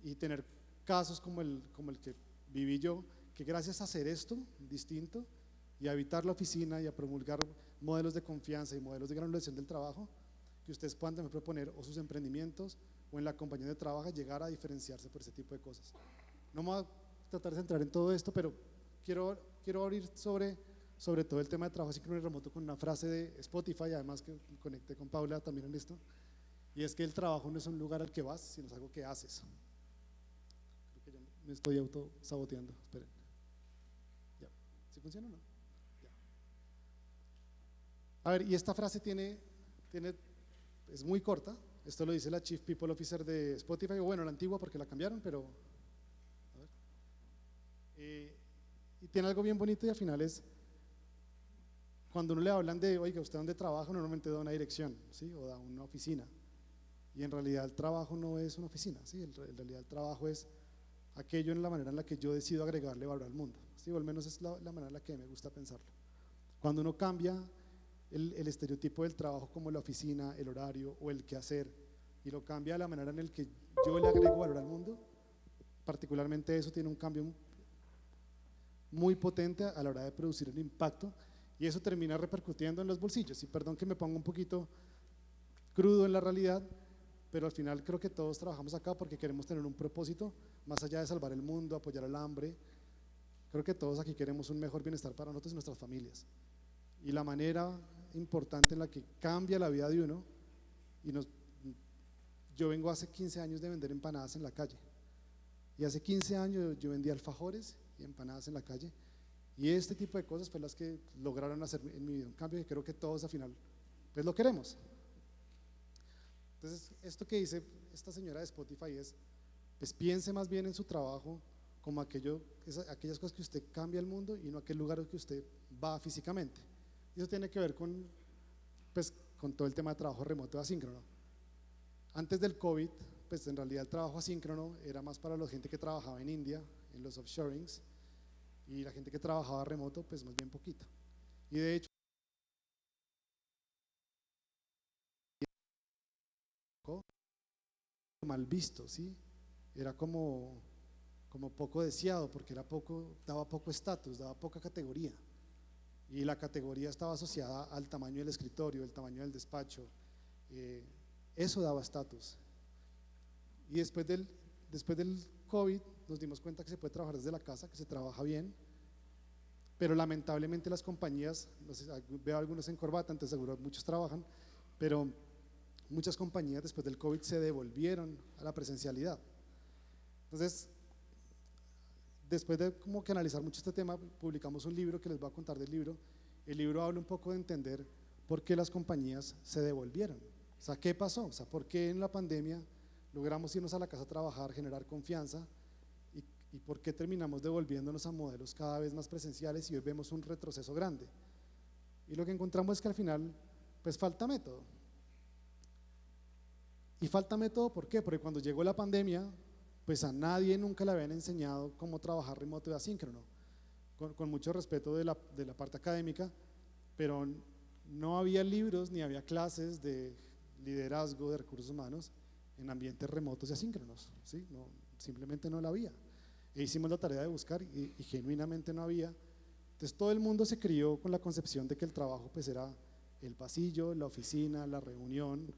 y tener casos como el que viví yo, que gracias a hacer esto distinto y a evitar la oficina y a promulgar modelos de confianza y modelos de granulación del trabajo, que ustedes puedan también proponer o sus emprendimientos o en la compañía de trabajo llegar a diferenciarse por ese tipo de cosas. No me voy a tratar de centrar en todo esto, pero quiero abrir sobre todo el tema de trabajo asíncrono y remoto con una frase de Spotify, además que me conecté con Paula también en esto, y es que el trabajo no es un lugar al que vas, sino es algo que haces. Creo que ya me estoy autosaboteando, esperen. Ya, ¿sí funciona o no? Ya. A ver, y esta frase es muy corta, esto lo dice la Chief People Officer de Spotify, o bueno, la antigua porque la cambiaron, pero a ver. Y tiene algo bien bonito y al final es, cuando uno le hablan de, oiga, ¿usted dónde trabaja? Normalmente da una dirección, ¿sí? O da una oficina. Y en realidad el trabajo no es una oficina, ¿sí? En realidad el trabajo es aquello en la manera en la que yo decido agregarle valor al mundo, ¿sí? O al menos es la manera en la que me gusta pensarlo. Cuando uno cambia el estereotipo del trabajo como la oficina, el horario o el quehacer, y lo cambia de la manera en la que yo le agrego valor al mundo, particularmente eso tiene un cambio muy potente a la hora de producir el impacto, y eso termina repercutiendo en los bolsillos. Y perdón que me ponga un poquito crudo en la realidad, pero al final creo que todos trabajamos acá porque queremos tener un propósito más allá de salvar el mundo, apoyar al hambre. Creo que todos aquí queremos un mejor bienestar para nosotros y nuestras familias, y la manera importante en la que cambia la vida de uno, yo vengo hace 15 años de vender empanadas en la calle, y hace 15 años yo vendía alfajores y empanadas en la calle, y este tipo de cosas fue las que lograron hacer en mi vida un cambio que creo que todos al final pues lo queremos. Entonces, esto que dice esta señora de Spotify es, pues piense más bien en su trabajo como aquellas cosas que usted cambia el mundo y no aquel lugar al que usted va físicamente. Y eso tiene que ver con todo el tema de trabajo remoto asíncrono. Antes del COVID, pues en realidad el trabajo asíncrono era más para la gente que trabajaba en India, en los offshorings, y la gente que trabajaba remoto, pues más bien poquito. Y de hecho, mal visto, ¿sí? Era como poco deseado porque daba poco estatus, daba poca categoría, y la categoría estaba asociada al tamaño del escritorio, el tamaño del despacho, eso daba estatus. Y después del COVID nos dimos cuenta que se puede trabajar desde la casa, que se trabaja bien, pero lamentablemente las compañías, no sé, veo algunos en corbata, entonces seguro muchos trabajan, pero muchas compañías después del COVID se devolvieron a la presencialidad. Entonces, después de como que analizar mucho este tema, publicamos un libro que les voy a contar del libro. El libro habla un poco de entender por qué las compañías se devolvieron, o sea, ¿qué pasó? O sea, ¿por qué en la pandemia logramos irnos a la casa a trabajar, generar confianza, y por qué terminamos devolviéndonos a modelos cada vez más presenciales y hoy vemos un retroceso grande? Y lo que encontramos es que al final pues falta método. Y falta método, ¿por qué? Porque cuando llegó la pandemia, pues a nadie nunca le habían enseñado cómo trabajar remoto y asíncrono, con mucho respeto de la parte académica, pero no había libros ni había clases de liderazgo de recursos humanos en ambientes remotos y asíncronos, ¿sí? No, simplemente no la había. E hicimos la tarea de buscar y genuinamente no había. Entonces todo el mundo se crió con la concepción de que el trabajo pues era el pasillo, la oficina, la reunión,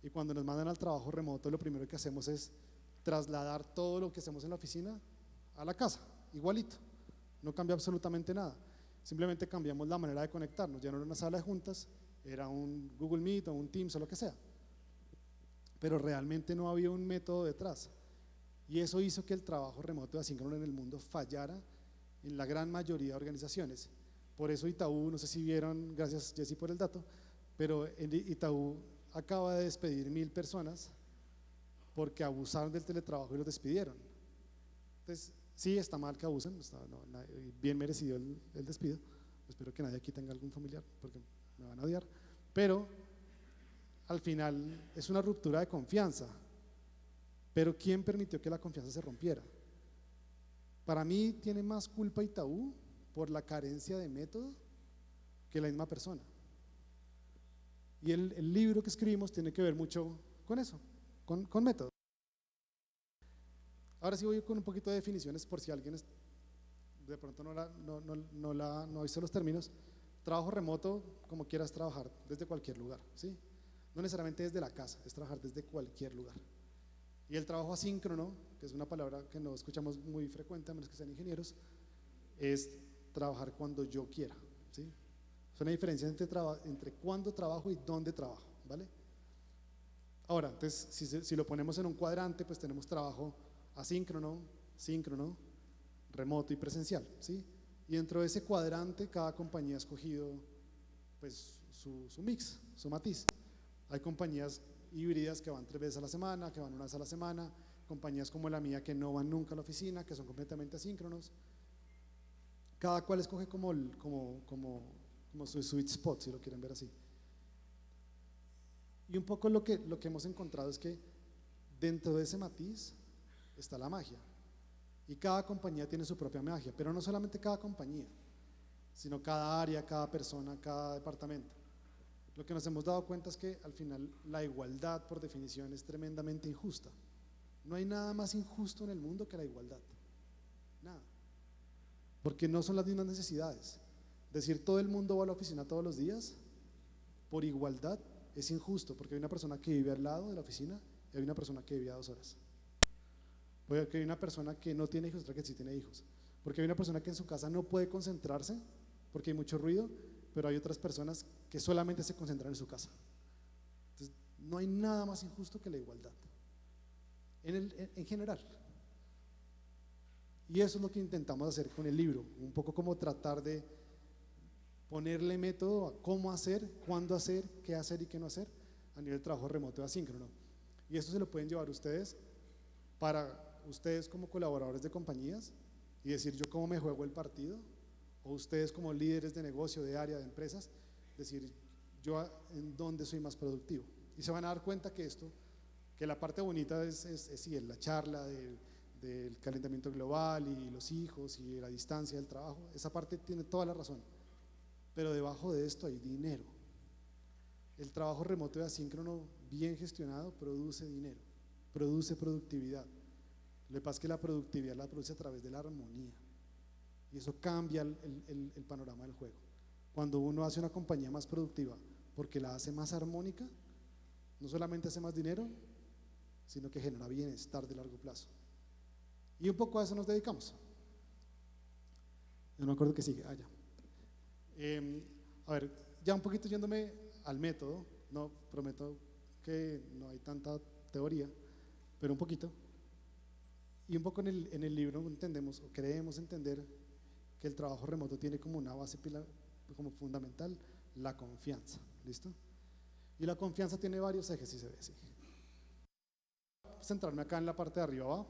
Y cuando nos mandan al trabajo remoto, lo primero que hacemos es trasladar todo lo que hacemos en la oficina a la casa, igualito. No cambia absolutamente nada. Simplemente cambiamos la manera de conectarnos. Ya no era una sala de juntas, era un Google Meet o un Teams o lo que sea. Pero realmente no había un método detrás. Y eso hizo que el trabajo remoto y asíncrono en el mundo fallara en la gran mayoría de organizaciones. Por eso Itaú, no sé si vieron, gracias Jessy por el dato, pero Itaú acaba de despedir 1000 personas porque abusaron del teletrabajo y los despidieron. Entonces, sí, está mal que abusen, bien merecido el despido. Espero que nadie aquí tenga algún familiar porque me van a odiar, pero al final es una ruptura de confianza. Pero ¿quién permitió que la confianza se rompiera? Para mí tiene más culpa Itaú por la carencia de método que la misma persona. Y el libro que escribimos tiene que ver mucho con eso, con método. Ahora sí voy con un poquito de definiciones por si alguien de pronto no ha visto los términos. Trabajo remoto, como quieras trabajar, desde cualquier lugar, ¿sí? No necesariamente desde la casa, es trabajar desde cualquier lugar. Y el trabajo asíncrono, que es una palabra que no escuchamos muy frecuente, a menos que sean ingenieros, es trabajar cuando yo quiera, ¿sí? Es una diferencia entre cuándo trabajo y dónde trabajo, ¿vale? Ahora, entonces, si lo ponemos en un cuadrante, pues tenemos trabajo asíncrono, síncrono, remoto y presencial, ¿sí? Y dentro de ese cuadrante, cada compañía ha escogido pues su mix, su matiz. Hay compañías híbridas que van 3 veces a la semana, que van 1 vez a la semana, compañías como la mía que no van nunca a la oficina, que son completamente asíncronos. Cada cual escoge como su sweet spot, si lo quieren ver así. Y un poco lo que hemos encontrado es que dentro de ese matiz está la magia. Y cada compañía tiene su propia magia, pero no solamente cada compañía, sino cada área, cada persona, cada departamento. Lo que nos hemos dado cuenta es que al final la igualdad por definición es tremendamente injusta. No hay nada más injusto en el mundo que la igualdad. Nada. Porque no son las mismas necesidades. Decir todo el mundo va a la oficina todos los días por igualdad es injusto, porque hay una persona que vive al lado de la oficina y hay una persona que vive a 2 horas. Porque hay una persona que no tiene hijos y otra que sí tiene hijos. Porque hay una persona que en su casa no puede concentrarse porque hay mucho ruido, pero hay otras personas que solamente se concentran en su casa. Entonces, no hay nada más injusto que la igualdad, en general. Y eso es lo que intentamos hacer con el libro, un poco como tratar de ponerle método a cómo hacer, cuándo hacer, qué hacer y qué no hacer a nivel de trabajo remoto y asíncrono. Y eso se lo pueden llevar ustedes para ustedes como colaboradores de compañías y decir yo cómo me juego el partido, o ustedes como líderes de negocio, de área, de empresas, decir yo en dónde soy más productivo. Y se van a dar cuenta que la parte bonita es la charla del calentamiento global y los hijos y la distancia del trabajo, esa parte tiene toda la razón, pero debajo de esto hay dinero. El trabajo remoto y asíncrono bien gestionado produce dinero, produce productividad. Lo que pasa es que la productividad la produce a través de la armonía y eso cambia el panorama del juego. Cuando uno hace una compañía más productiva porque la hace más armónica, no solamente hace más dinero, sino que genera bienestar de largo plazo. Y un poco a eso nos dedicamos. Yo no me acuerdo que sigue, ya. A ver, ya un poquito yéndome al método, no prometo que no hay tanta teoría, pero un poquito. Y un poco en el libro entendemos o creemos entender que el trabajo remoto tiene como una base como fundamental la confianza, ¿listo? Y la confianza tiene varios ejes, si se ve así. Centrarme acá en la parte de arriba abajo.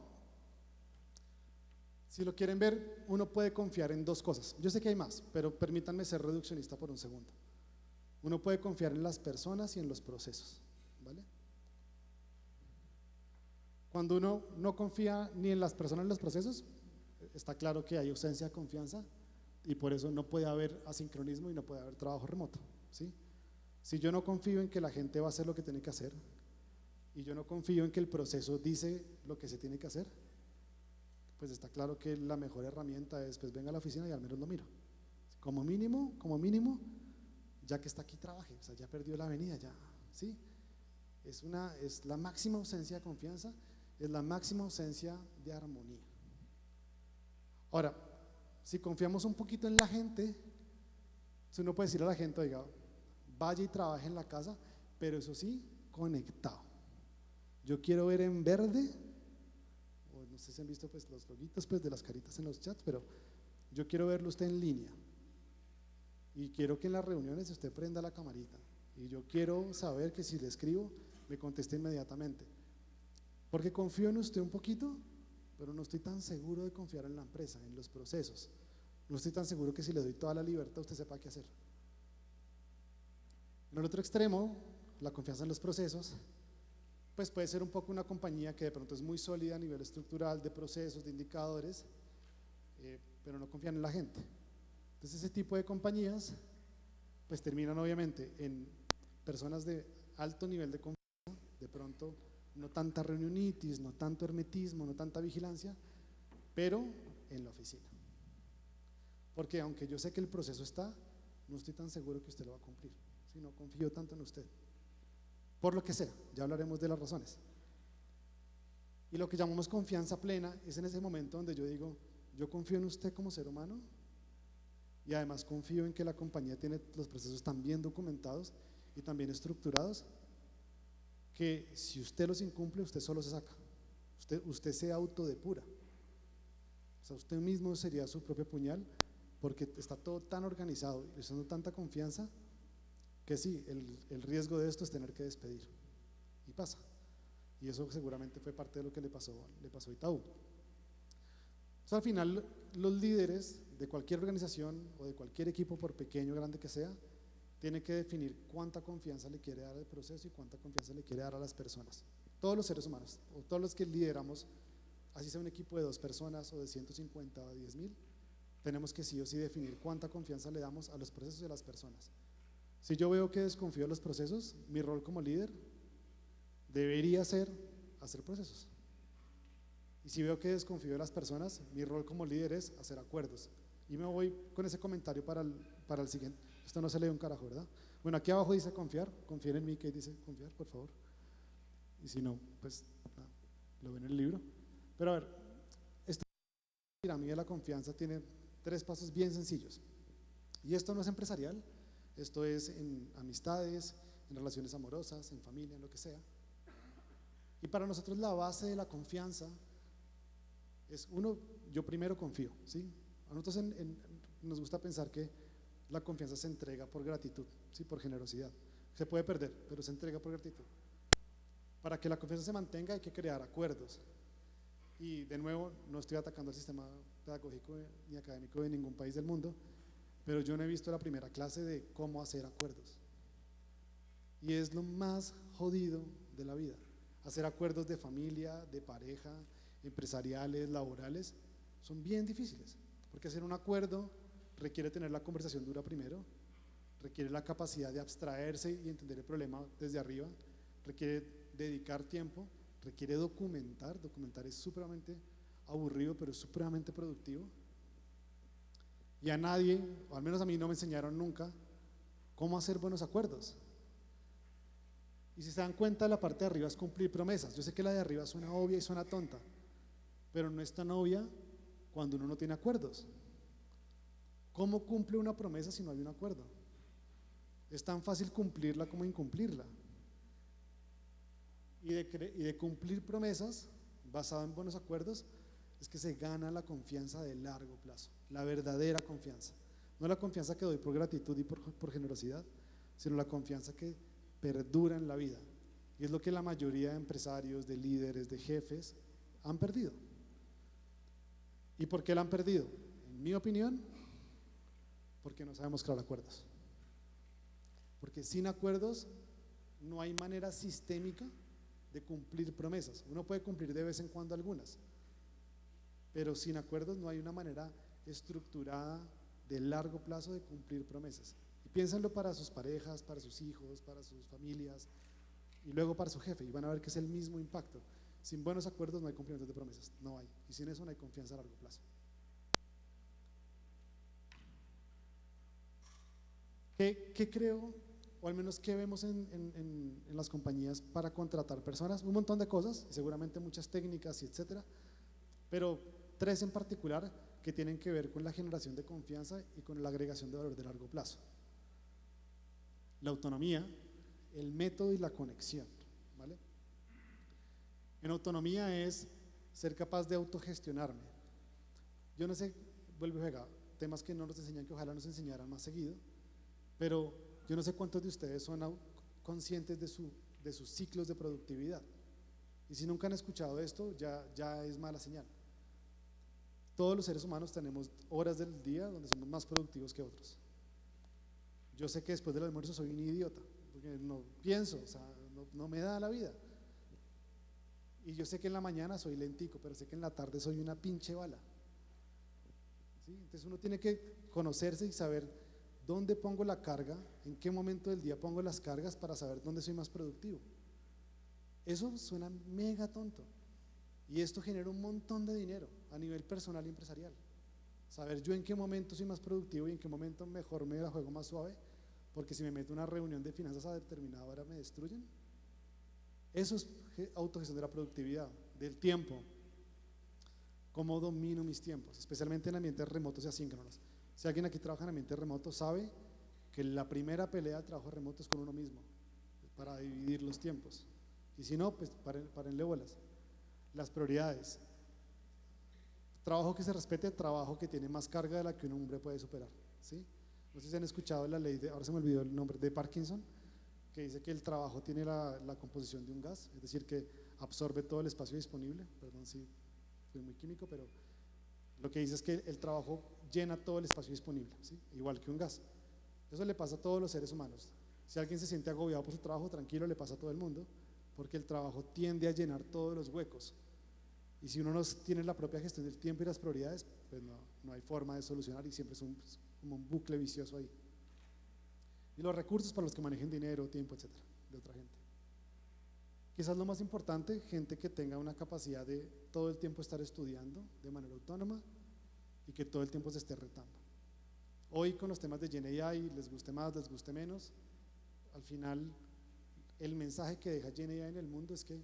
Si lo quieren ver, uno puede confiar en 2 cosas. Yo sé que hay más, pero permítanme ser reduccionista por un segundo. Uno puede confiar en las personas y en los procesos, ¿vale? Cuando uno no confía ni en las personas ni en los procesos, está claro que hay ausencia de confianza y por eso no puede haber asincronismo y no puede haber trabajo remoto, ¿sí? Si yo no confío en que la gente va a hacer lo que tiene que hacer y yo no confío en que el proceso dice lo que se tiene que hacer, pues está claro que la mejor herramienta es pues venga a la oficina y al menos lo miro. Como mínimo, ya que está aquí trabaje, o sea, ya perdió la avenida, ya, ¿sí? es la máxima ausencia de confianza, es la máxima ausencia de armonía. Ahora, si confiamos un poquito en la gente, si uno puede decir a la gente, oiga, vaya y trabaje en la casa, pero eso sí, conectado. Yo quiero ver en verde, o no sé si han visto pues los loguitos pues de las caritas en los chats, pero yo quiero verlo usted en línea. Y quiero que en las reuniones usted prenda la camarita. Y yo quiero saber que si le escribo, me conteste inmediatamente. Porque confío en usted un poquito, pero no estoy tan seguro de confiar en la empresa, en los procesos. No estoy tan seguro que si le doy toda la libertad, usted sepa qué hacer. En el otro extremo, la confianza en los procesos, pues puede ser un poco una compañía que de pronto es muy sólida a nivel estructural, de procesos, de indicadores, pero no confían en la gente. Entonces ese tipo de compañías pues terminan obviamente en personas de alto nivel de confianza, de pronto no tanta reunionitis, no tanto hermetismo, no tanta vigilancia, pero en la oficina. Porque aunque yo sé que el proceso está, no estoy tan seguro que usted lo va a cumplir, si no confío tanto en usted, por lo que sea, ya hablaremos de las razones. Y lo que llamamos confianza plena es en ese momento donde yo digo, yo confío en usted como ser humano y además confío en que la compañía tiene los procesos tan bien documentados y tan bien estructurados que si usted los incumple, usted solo se saca, usted se autodepura, o sea, usted mismo sería su propio puñal, porque está todo tan organizado y usando tanta confianza que sí, el riesgo de esto es tener que despedir, y pasa, y eso seguramente fue parte de lo que le pasó a Itaú. Entonces, al final, los líderes de cualquier organización o de cualquier equipo, por pequeño o grande que sea, tienen que definir cuánta confianza le quiere dar al proceso y cuánta confianza le quiere dar a las personas. Todos los seres humanos, o todos los que lideramos, así sea un equipo de 2 personas o de 150 o 10,000, tenemos que sí o sí definir cuánta confianza le damos a los procesos y a las personas. Si yo veo que desconfío de los procesos, mi rol como líder debería ser hacer procesos. Y si veo que desconfío de las personas, mi rol como líder es hacer acuerdos. Y me voy con ese comentario para el siguiente. Esto no se lee un carajo, ¿verdad? Bueno, aquí abajo dice confiar, confíen en mí, que dice confiar, por favor. Y si no, pues nada, lo ven en el libro. Pero a ver, esta pirámide de la confianza tiene 3 pasos bien sencillos. Y esto no es empresarial, esto es en amistades, en relaciones amorosas, en familia, en lo que sea. Y para nosotros la base de la confianza es, uno, yo primero confío, ¿sí? A nosotros nos gusta pensar que la confianza se entrega por gratitud, ¿sí? Por generosidad. Se puede perder, pero se entrega por gratitud. Para que la confianza se mantenga hay que crear acuerdos. Y de nuevo, no estoy atacando el sistema pedagógico ni académico de ningún país del mundo, pero yo no he visto la primera clase de cómo hacer acuerdos. Y es lo más jodido de la vida. Hacer acuerdos de familia, de pareja, empresariales, laborales, son bien difíciles, porque hacer un acuerdo requiere tener la conversación dura primero, requiere la capacidad de abstraerse y entender el problema desde arriba, requiere dedicar tiempo, requiere documentar es supremamente aburrido, pero es supremamente productivo. Y a nadie, o al menos a mí, no me enseñaron nunca cómo hacer buenos acuerdos. Y si se dan cuenta, la parte de arriba es cumplir promesas. Yo sé que la de arriba suena obvia y suena tonta, pero no es tan obvia cuando uno no tiene acuerdos. ¿Cómo cumple una promesa si no hay un acuerdo? Es tan fácil cumplirla como incumplirla. Y de cumplir promesas basado en buenos acuerdos es que se gana la confianza de largo plazo, la verdadera confianza. No la confianza que doy por gratitud y por generosidad, sino la confianza que perdura en la vida. Y es lo que la mayoría de empresarios, de líderes, de jefes han perdido. ¿Y por qué la han perdido? En mi opinión, porque no sabemos crear acuerdos. Porque sin acuerdos no hay manera sistémica de cumplir promesas. Uno puede cumplir de vez en cuando algunas, pero sin acuerdos no hay una manera estructurada de largo plazo de cumplir promesas. Y piénsenlo para sus parejas, para sus hijos, para sus familias y luego para su jefe, y van a ver que es el mismo impacto. Sin buenos acuerdos no hay cumplimiento de promesas, no hay, y sin eso no hay confianza a largo plazo. ¿Qué creo o al menos qué vemos en las compañías para contratar personas, un montón de cosas, seguramente muchas técnicas y etcétera, pero 3 en particular que tienen que ver con la generación de confianza y con la agregación de valor de largo plazo. La autonomía, el método y la conexión, ¿vale? En autonomía es ser capaz de autogestionarme. Yo no sé, vuelvo y juega, temas que no nos enseñan, que ojalá nos enseñaran más seguido, pero yo no sé cuántos de ustedes son conscientes de sus ciclos de productividad. Y si nunca han escuchado esto, ya es mala señal. Todos los seres humanos tenemos horas del día donde somos más productivos que otros. Yo sé que después del almuerzo soy un idiota, porque no pienso, o sea, no me da la vida. Y yo sé que en la mañana soy lentico, pero sé que en la tarde soy una pinche bala. ¿Sí? Entonces uno tiene que conocerse y saber dónde pongo la carga, en qué momento del día pongo las cargas para saber dónde soy más productivo. Eso suena mega tonto. Y esto genera un montón de dinero a nivel personal y empresarial. Saber yo en qué momento soy más productivo y en qué momento mejor me la juego más suave, porque si me meto en una reunión de finanzas a determinada hora me destruyen. Eso es autogestión de la productividad, del tiempo. Cómo domino mis tiempos, especialmente en ambientes remotos y asíncronos. Si alguien aquí trabaja en ambientes remotos sabe que la primera pelea del trabajo remoto es con uno mismo, para dividir los tiempos. Y si no, pues párenle bolas. Las prioridades. Trabajo que se respete, trabajo que tiene más carga de la que un hombre puede superar, ¿sí? No sé si han escuchado la ley ahora se me olvidó el nombre, de Parkinson, que dice que el trabajo tiene la composición de un gas, es decir, que absorbe todo el espacio disponible. Perdón si fui muy químico, pero lo que dice es que el trabajo llena todo el espacio disponible, ¿sí? Igual que un gas. Eso le pasa a todos los seres humanos. Si alguien se siente agobiado por su trabajo, tranquilo, le pasa a todo el mundo, porque el trabajo tiende a llenar todos los huecos. Y si uno no tiene la propia gestión del tiempo y las prioridades, pues no hay forma de solucionar y siempre es como un bucle vicioso ahí. Y los recursos para los que manejen dinero, tiempo, etcétera, de otra gente. Quizás lo más importante, gente que tenga una capacidad de todo el tiempo estar estudiando de manera autónoma y que todo el tiempo se esté retando. Hoy con los temas de GenAI, les guste más, les guste menos, al final el mensaje que deja GenAI en el mundo es que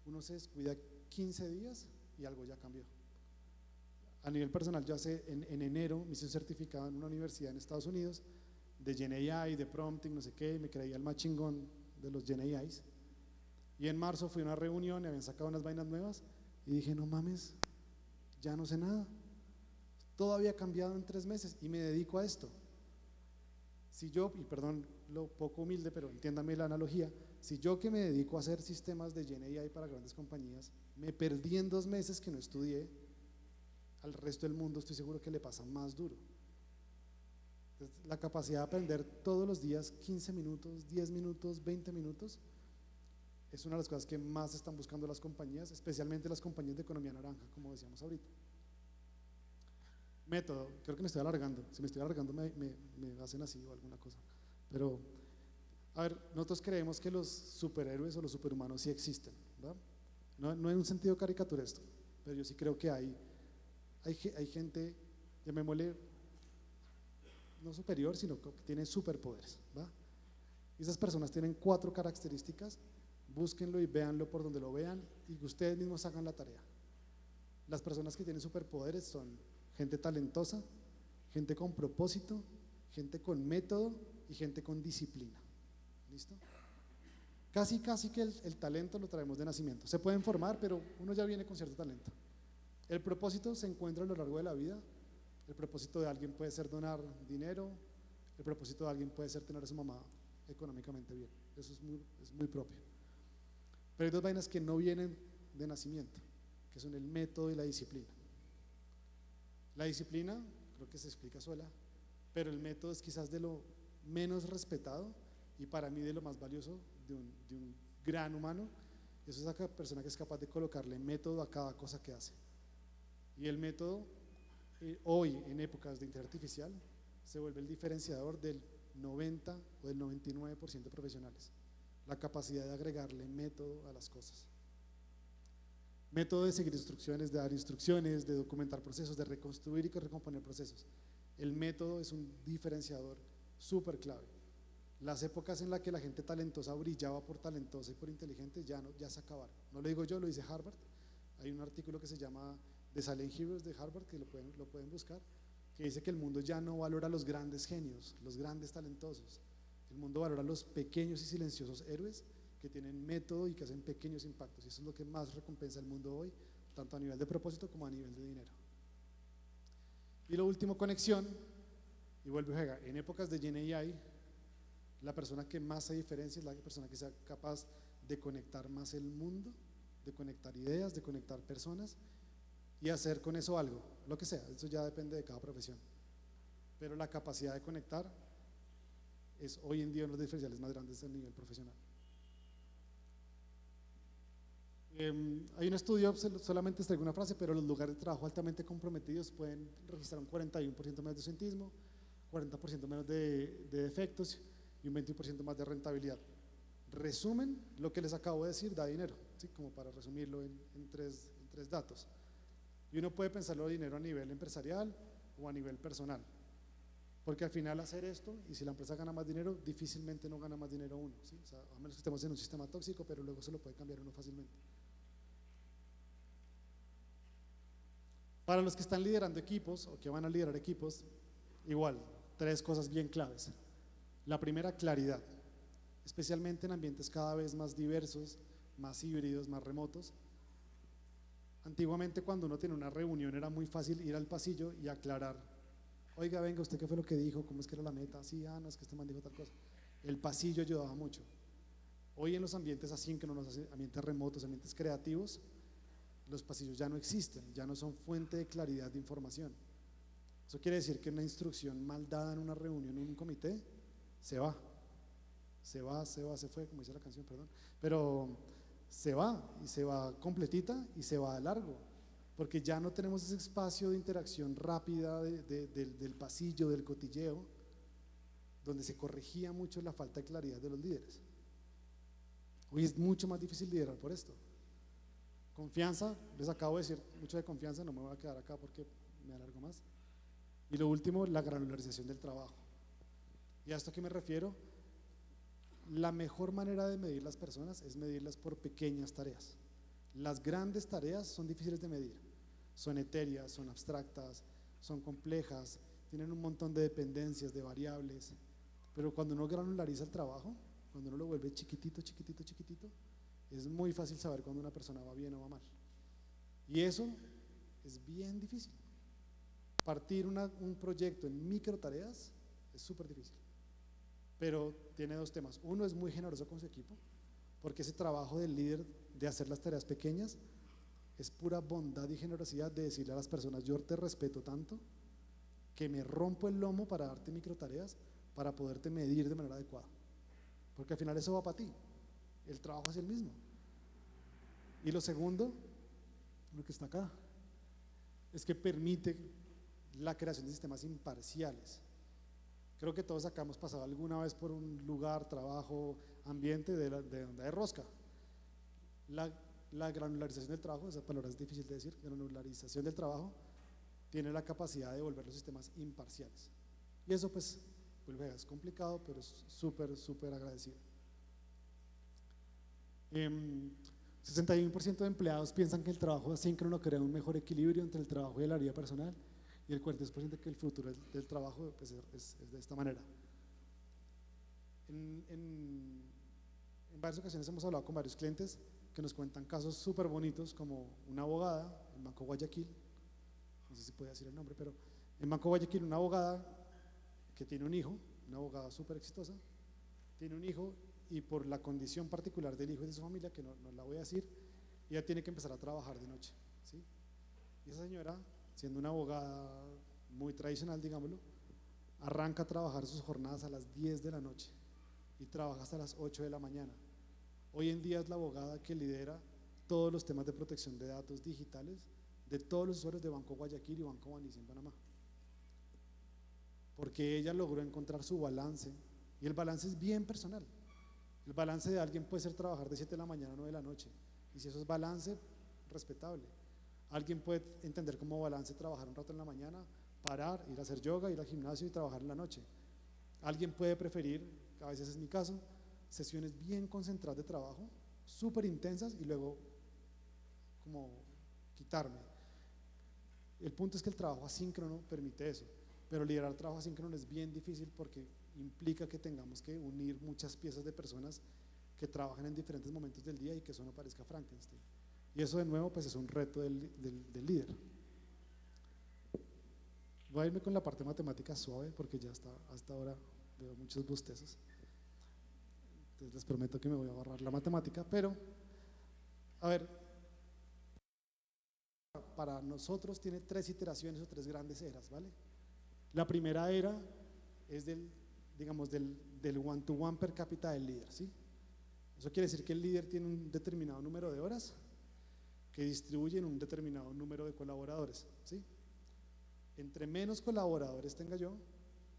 uno se descuida 15 días y algo ya cambió. A nivel personal, yo en enero me hice un certificado en una universidad en Estados Unidos de GenAI, de prompting, no sé qué, me creía el más chingón de los GenAIs. Y en marzo fui a una reunión y habían sacado unas vainas nuevas y dije, no mames, ya no sé nada. Todo había cambiado en 3 meses y me dedico a esto. Si yo, y perdón lo poco humilde, pero entiéndame la analogía, si yo que me dedico a hacer sistemas de GenAI para grandes compañías, me perdí en 2 meses que no estudié, al resto del mundo estoy seguro que le pasa más duro. Entonces, la capacidad de aprender todos los días 15 minutos, 10 minutos, 20 minutos, es una de las cosas que más están buscando las compañías, especialmente las compañías de economía naranja, como decíamos ahorita. Método, creo que me estoy alargando, si me estoy alargando me hacen así o alguna cosa, pero a ver, nosotros creemos que los superhéroes o los superhumanos sí existen, ¿verdad? No en un sentido caricaturesco, pero yo sí creo que hay gente, llamémosle, no superior, sino que tiene superpoderes, ¿verdad? Y esas personas tienen 4 características, búsquenlo y véanlo por donde lo vean y que ustedes mismos hagan la tarea. Las personas que tienen superpoderes son gente talentosa, gente con propósito, gente con método y gente con disciplina. ¿Listo? Casi que el talento lo traemos de nacimiento. Se pueden formar, pero uno ya viene con cierto talento. El propósito se encuentra a lo largo de la vida. El propósito de alguien puede ser donar dinero, el propósito de alguien puede ser tener a su mamá económicamente bien. Eso es muy propio. Pero hay 2 vainas que no vienen de nacimiento, que son el método y la disciplina. La disciplina creo que se explica sola, pero el método es quizás de lo menos respetado y para mí de lo más valioso de un gran humano. Eso es esa persona que es capaz de colocarle método a cada cosa que hace. Y el método hoy en épocas de inteligencia artificial se vuelve el diferenciador del 90 o del 99% de profesionales. La capacidad de agregarle método a las cosas. Método de seguir instrucciones, de dar instrucciones, de documentar procesos, de reconstruir y recomponer procesos. El método es un diferenciador súper clave. Las épocas en las que la gente talentosa brillaba por talentosa y por inteligente ya, no, ya se acabaron. No lo digo yo, lo dice Harvard. Hay un artículo que se llama The Silent Heroes de Harvard, que lo pueden buscar, que dice que el mundo ya no valora a los grandes genios, los grandes talentosos. El mundo valora a los pequeños y silenciosos héroes que tienen método y que hacen pequeños impactos. Y eso es lo que más recompensa el mundo hoy, tanto a nivel de propósito como a nivel de dinero. Y lo último, conexión. Y vuelve y juega. En épocas de Gen AI, la persona que más se diferencia es la persona que sea capaz de conectar más el mundo, de conectar ideas, de conectar personas y hacer con eso algo, lo que sea. Eso ya depende de cada profesión. Pero la capacidad de conectar es hoy en día uno de los diferenciales más grandes a nivel profesional. Hay un estudio, solamente les traigo una frase, pero los lugares de trabajo altamente comprometidos pueden registrar un 41% menos de ausentismo, 40% menos de defectos y un 21% más de rentabilidad. Resumen, lo que les acabo de decir da dinero, ¿sí? Como para resumirlo en tres datos. Y uno puede pensarlo de dinero a nivel empresarial o a nivel personal, porque al final hacer esto, y si la empresa gana más dinero, difícilmente no gana más dinero uno, ¿sí? O sea, a menos que estemos en un sistema tóxico, pero luego se lo puede cambiar uno fácilmente. Para los que están liderando equipos o que van a liderar equipos, igual, 3 cosas bien claves. La primera, claridad, especialmente en ambientes cada vez más diversos, más híbridos, más remotos. Antiguamente, cuando uno tiene una reunión, era muy fácil ir al pasillo y aclarar: oiga, venga, ¿usted qué fue lo que dijo? ¿Cómo es que era la meta? Sí, no, es que este man dijo tal cosa. El pasillo ayudaba mucho. Hoy en los ambientes asíncronos, ambientes remotos, ambientes creativos, los pasillos ya no existen, ya no son fuente de claridad de información. Eso quiere decir que una instrucción mal dada en una reunión, en un comité, se fue, como dice la canción, perdón, pero se va completita y se va a largo, porque ya no tenemos ese espacio de interacción rápida del pasillo, del cotilleo, donde se corregía mucho la falta de claridad de los líderes. Hoy es mucho más difícil liderar por esto. Confianza, les acabo de decir mucho de confianza, no me voy a quedar acá porque me alargo más. Y lo último, la granularización del trabajo. ¿Y a esto a qué me refiero? La mejor manera de medir las personas es medirlas por pequeñas tareas. Las grandes tareas son difíciles de medir, son etéreas, son abstractas, son complejas, tienen un montón de dependencias, de variables, pero cuando uno granulariza el trabajo, cuando uno lo vuelve chiquitito, es muy fácil saber cuando una persona va bien o va mal. Y eso es bien difícil. Partir un proyecto en micro tareas es súper difícil, pero tiene 2 temas. Uno, es muy generoso con su equipo, porque ese trabajo del líder de hacer las tareas pequeñas es pura bondad y generosidad de decirle a las personas: yo te respeto tanto que me rompo el lomo para darte micro tareas para poderte medir de manera adecuada, porque al final eso va para ti, el trabajo es el mismo. Y lo segundo, lo que está acá, es que permite la creación de sistemas imparciales. Creo que todos acá hemos pasado alguna vez por un lugar, trabajo, ambiente de donde hay rosca. La granularización del trabajo, esa palabra es difícil de decir, granularización del trabajo, tiene la capacidad de volver los sistemas imparciales. Y eso pues es complicado, pero es súper agradecido. 61% de empleados piensan que el trabajo asíncrono crea un mejor equilibrio entre el trabajo y la vida personal, y el 42% que el futuro del trabajo pues, es de esta manera. En varias ocasiones hemos hablado con varios clientes que nos cuentan casos súper bonitos, como una abogada en Banco Guayaquil, no sé si puede decir el nombre, pero en Banco Guayaquil una abogada que tiene un hijo, una abogada súper exitosa, tiene un hijo, y por la condición particular del hijo y de su familia, que no la voy a decir, ella tiene que empezar a trabajar de noche, ¿sí? Y esa señora, siendo una abogada muy tradicional, digámoslo, arranca a trabajar sus jornadas a las 10 de la noche y trabaja hasta las 8 de la mañana. Hoy en día es la abogada que lidera todos los temas de protección de datos digitales de todos los usuarios de Banco Guayaquil y Banco Banicia en Panamá, porque ella logró encontrar su balance, y el balance es bien personal. El balance de alguien puede ser trabajar de 7 de la mañana a 9 de la noche, y si eso es balance, respetable. Alguien puede entender como balance trabajar un rato en la mañana, parar, ir a hacer yoga, ir al gimnasio y trabajar en la noche. Alguien puede preferir a veces es mi caso, sesiones bien concentradas de trabajo, súper intensas y luego como quitarme. El punto es que el trabajo asíncrono permite eso, pero liderar trabajo asíncrono es bien difícil porque implica que tengamos que unir muchas piezas de personas que trabajan en diferentes momentos del día y que eso no parezca Frankenstein. Y eso de nuevo pues es un reto del líder. Voy a irme con la parte matemática suave porque ya hasta ahora veo muchos bostezos. Entonces les prometo que me voy a ahorrar la matemática, pero a ver, para nosotros tiene 3 iteraciones o 3 grandes eras, ¿vale? La primera era es digamos, del one-to-one per cápita del líder, ¿sí? Eso quiere decir que el líder tiene un determinado número de horas que distribuye en un determinado número de colaboradores, ¿sí? Entre menos colaboradores tenga yo,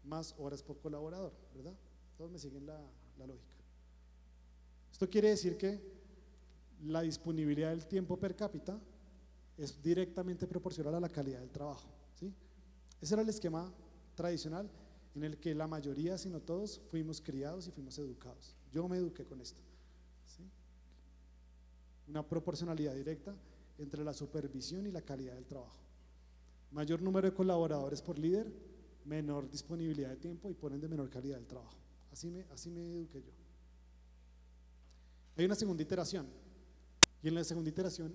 más horas por colaborador, ¿verdad? Todos me siguen la lógica. Esto quiere decir que la disponibilidad del tiempo per cápita es directamente proporcional a la calidad del trabajo, ¿sí? Ese era el esquema tradicional en el que la mayoría, si no todos, fuimos criados y fuimos educados. Yo me eduqué con esto, ¿sí? Una proporcionalidad directa entre la supervisión y la calidad del trabajo. Mayor número de colaboradores por líder, menor disponibilidad de tiempo y por ende menor calidad del trabajo. Así me eduqué yo. Hay una segunda iteración y en la segunda iteración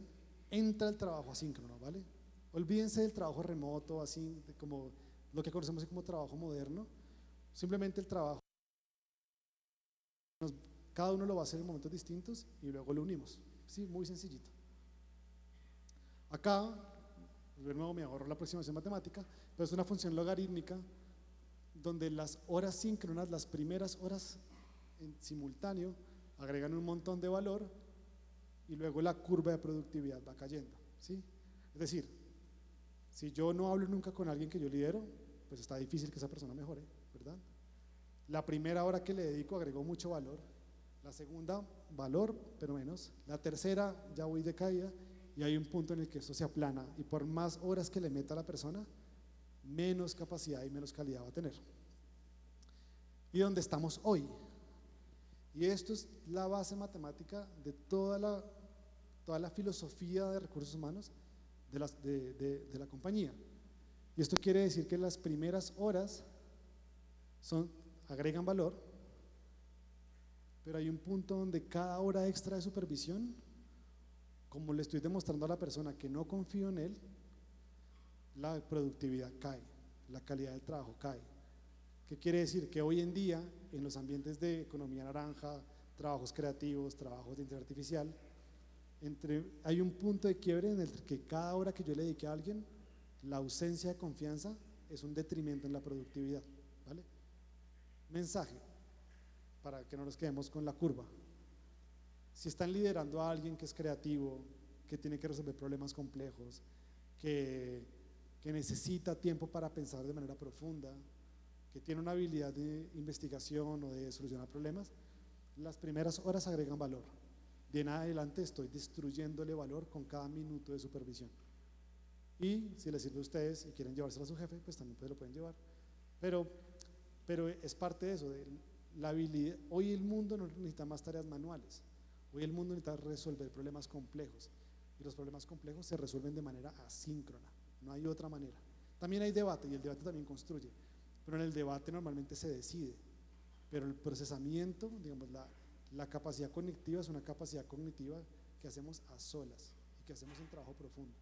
entra el trabajo asíncrono, ¿vale? Olvídense del trabajo remoto, así como lo que conocemos como trabajo moderno. Simplemente el trabajo, cada uno lo va a hacer en momentos distintos y luego lo unimos, sí, muy sencillito. Acá, de nuevo me ahorro la aproximación matemática, pero es una función logarítmica donde las horas síncronas, las primeras horas en simultáneo, agregan un montón de valor y luego la curva de productividad va cayendo, ¿sí? Es decir, si yo no hablo nunca con alguien que yo lidero, pues está difícil que esa persona mejore, ¿verdad? La primera hora que le dedico agregó mucho valor, la segunda valor, pero menos, la tercera ya voy de caída y hay un punto en el que esto se aplana y por más horas que le meta a la persona, menos capacidad y menos calidad va a tener. Y donde estamos hoy, y esto es la base matemática de toda la filosofía de recursos humanos de la compañía. Y esto quiere decir que las primeras horas agregan valor, pero hay un punto donde cada hora extra de supervisión, como le estoy demostrando a la persona que no confío en él, la productividad cae, la calidad del trabajo cae. ¿Qué quiere decir? Que hoy en día, en los ambientes de economía naranja, trabajos creativos, trabajos de inteligencia artificial, hay un punto de quiebre en el que cada hora que yo le dedique a alguien, la ausencia de confianza es un detrimento en la productividad, ¿vale? Mensaje, para que no nos quedemos con la curva. Si están liderando a alguien que es creativo, que tiene que resolver problemas complejos, que necesita tiempo para pensar de manera profunda, que tiene una habilidad de investigación o de solucionar problemas, las primeras horas agregan valor. De en adelante estoy destruyéndole valor con cada minuto de supervisión. Y si les sirve a ustedes y quieren llevárselo a su jefe, pues también lo pueden llevar. Pero es parte de eso, de la habilidad. Hoy el mundo no necesita más tareas manuales. Hoy el mundo necesita resolver problemas complejos. Y los problemas complejos se resuelven de manera asíncrona. No hay otra manera. También hay debate y el debate también construye. Pero en el debate normalmente se decide. Pero el procesamiento, digamos, la capacidad cognitiva es una capacidad cognitiva que hacemos a solas y que hacemos en trabajo profundo.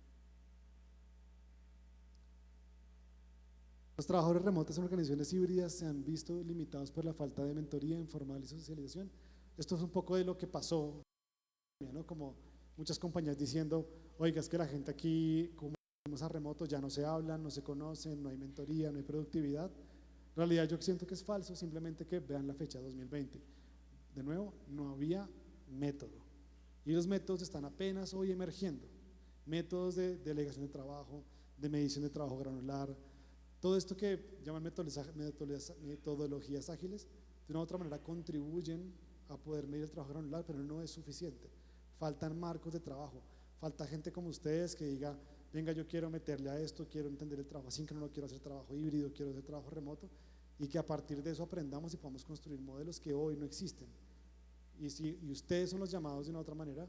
Los trabajadores remotos en organizaciones híbridas se han visto limitados por la falta de mentoría informal y socialización. Esto es un poco de lo que pasó, ¿no? Como muchas compañías diciendo, oiga, es que la gente aquí, como estamos a remoto, ya no se hablan, no se conocen, no hay mentoría, no hay productividad. En realidad yo siento que es falso, simplemente que vean la fecha 2020. De nuevo, no había método y los métodos están apenas hoy emergiendo. Métodos de delegación de trabajo, de medición de trabajo granular, todo esto que llaman metodologías ágiles, de una u otra manera contribuyen a poder medir el trabajo granular, pero no es suficiente. Faltan marcos de trabajo, falta gente como ustedes que diga, venga, yo quiero meterle a esto, quiero entender el trabajo asíncrono, quiero hacer trabajo híbrido, quiero hacer trabajo remoto, y que a partir de eso aprendamos y podamos construir modelos que hoy no existen. Y ustedes son los llamados de una otra manera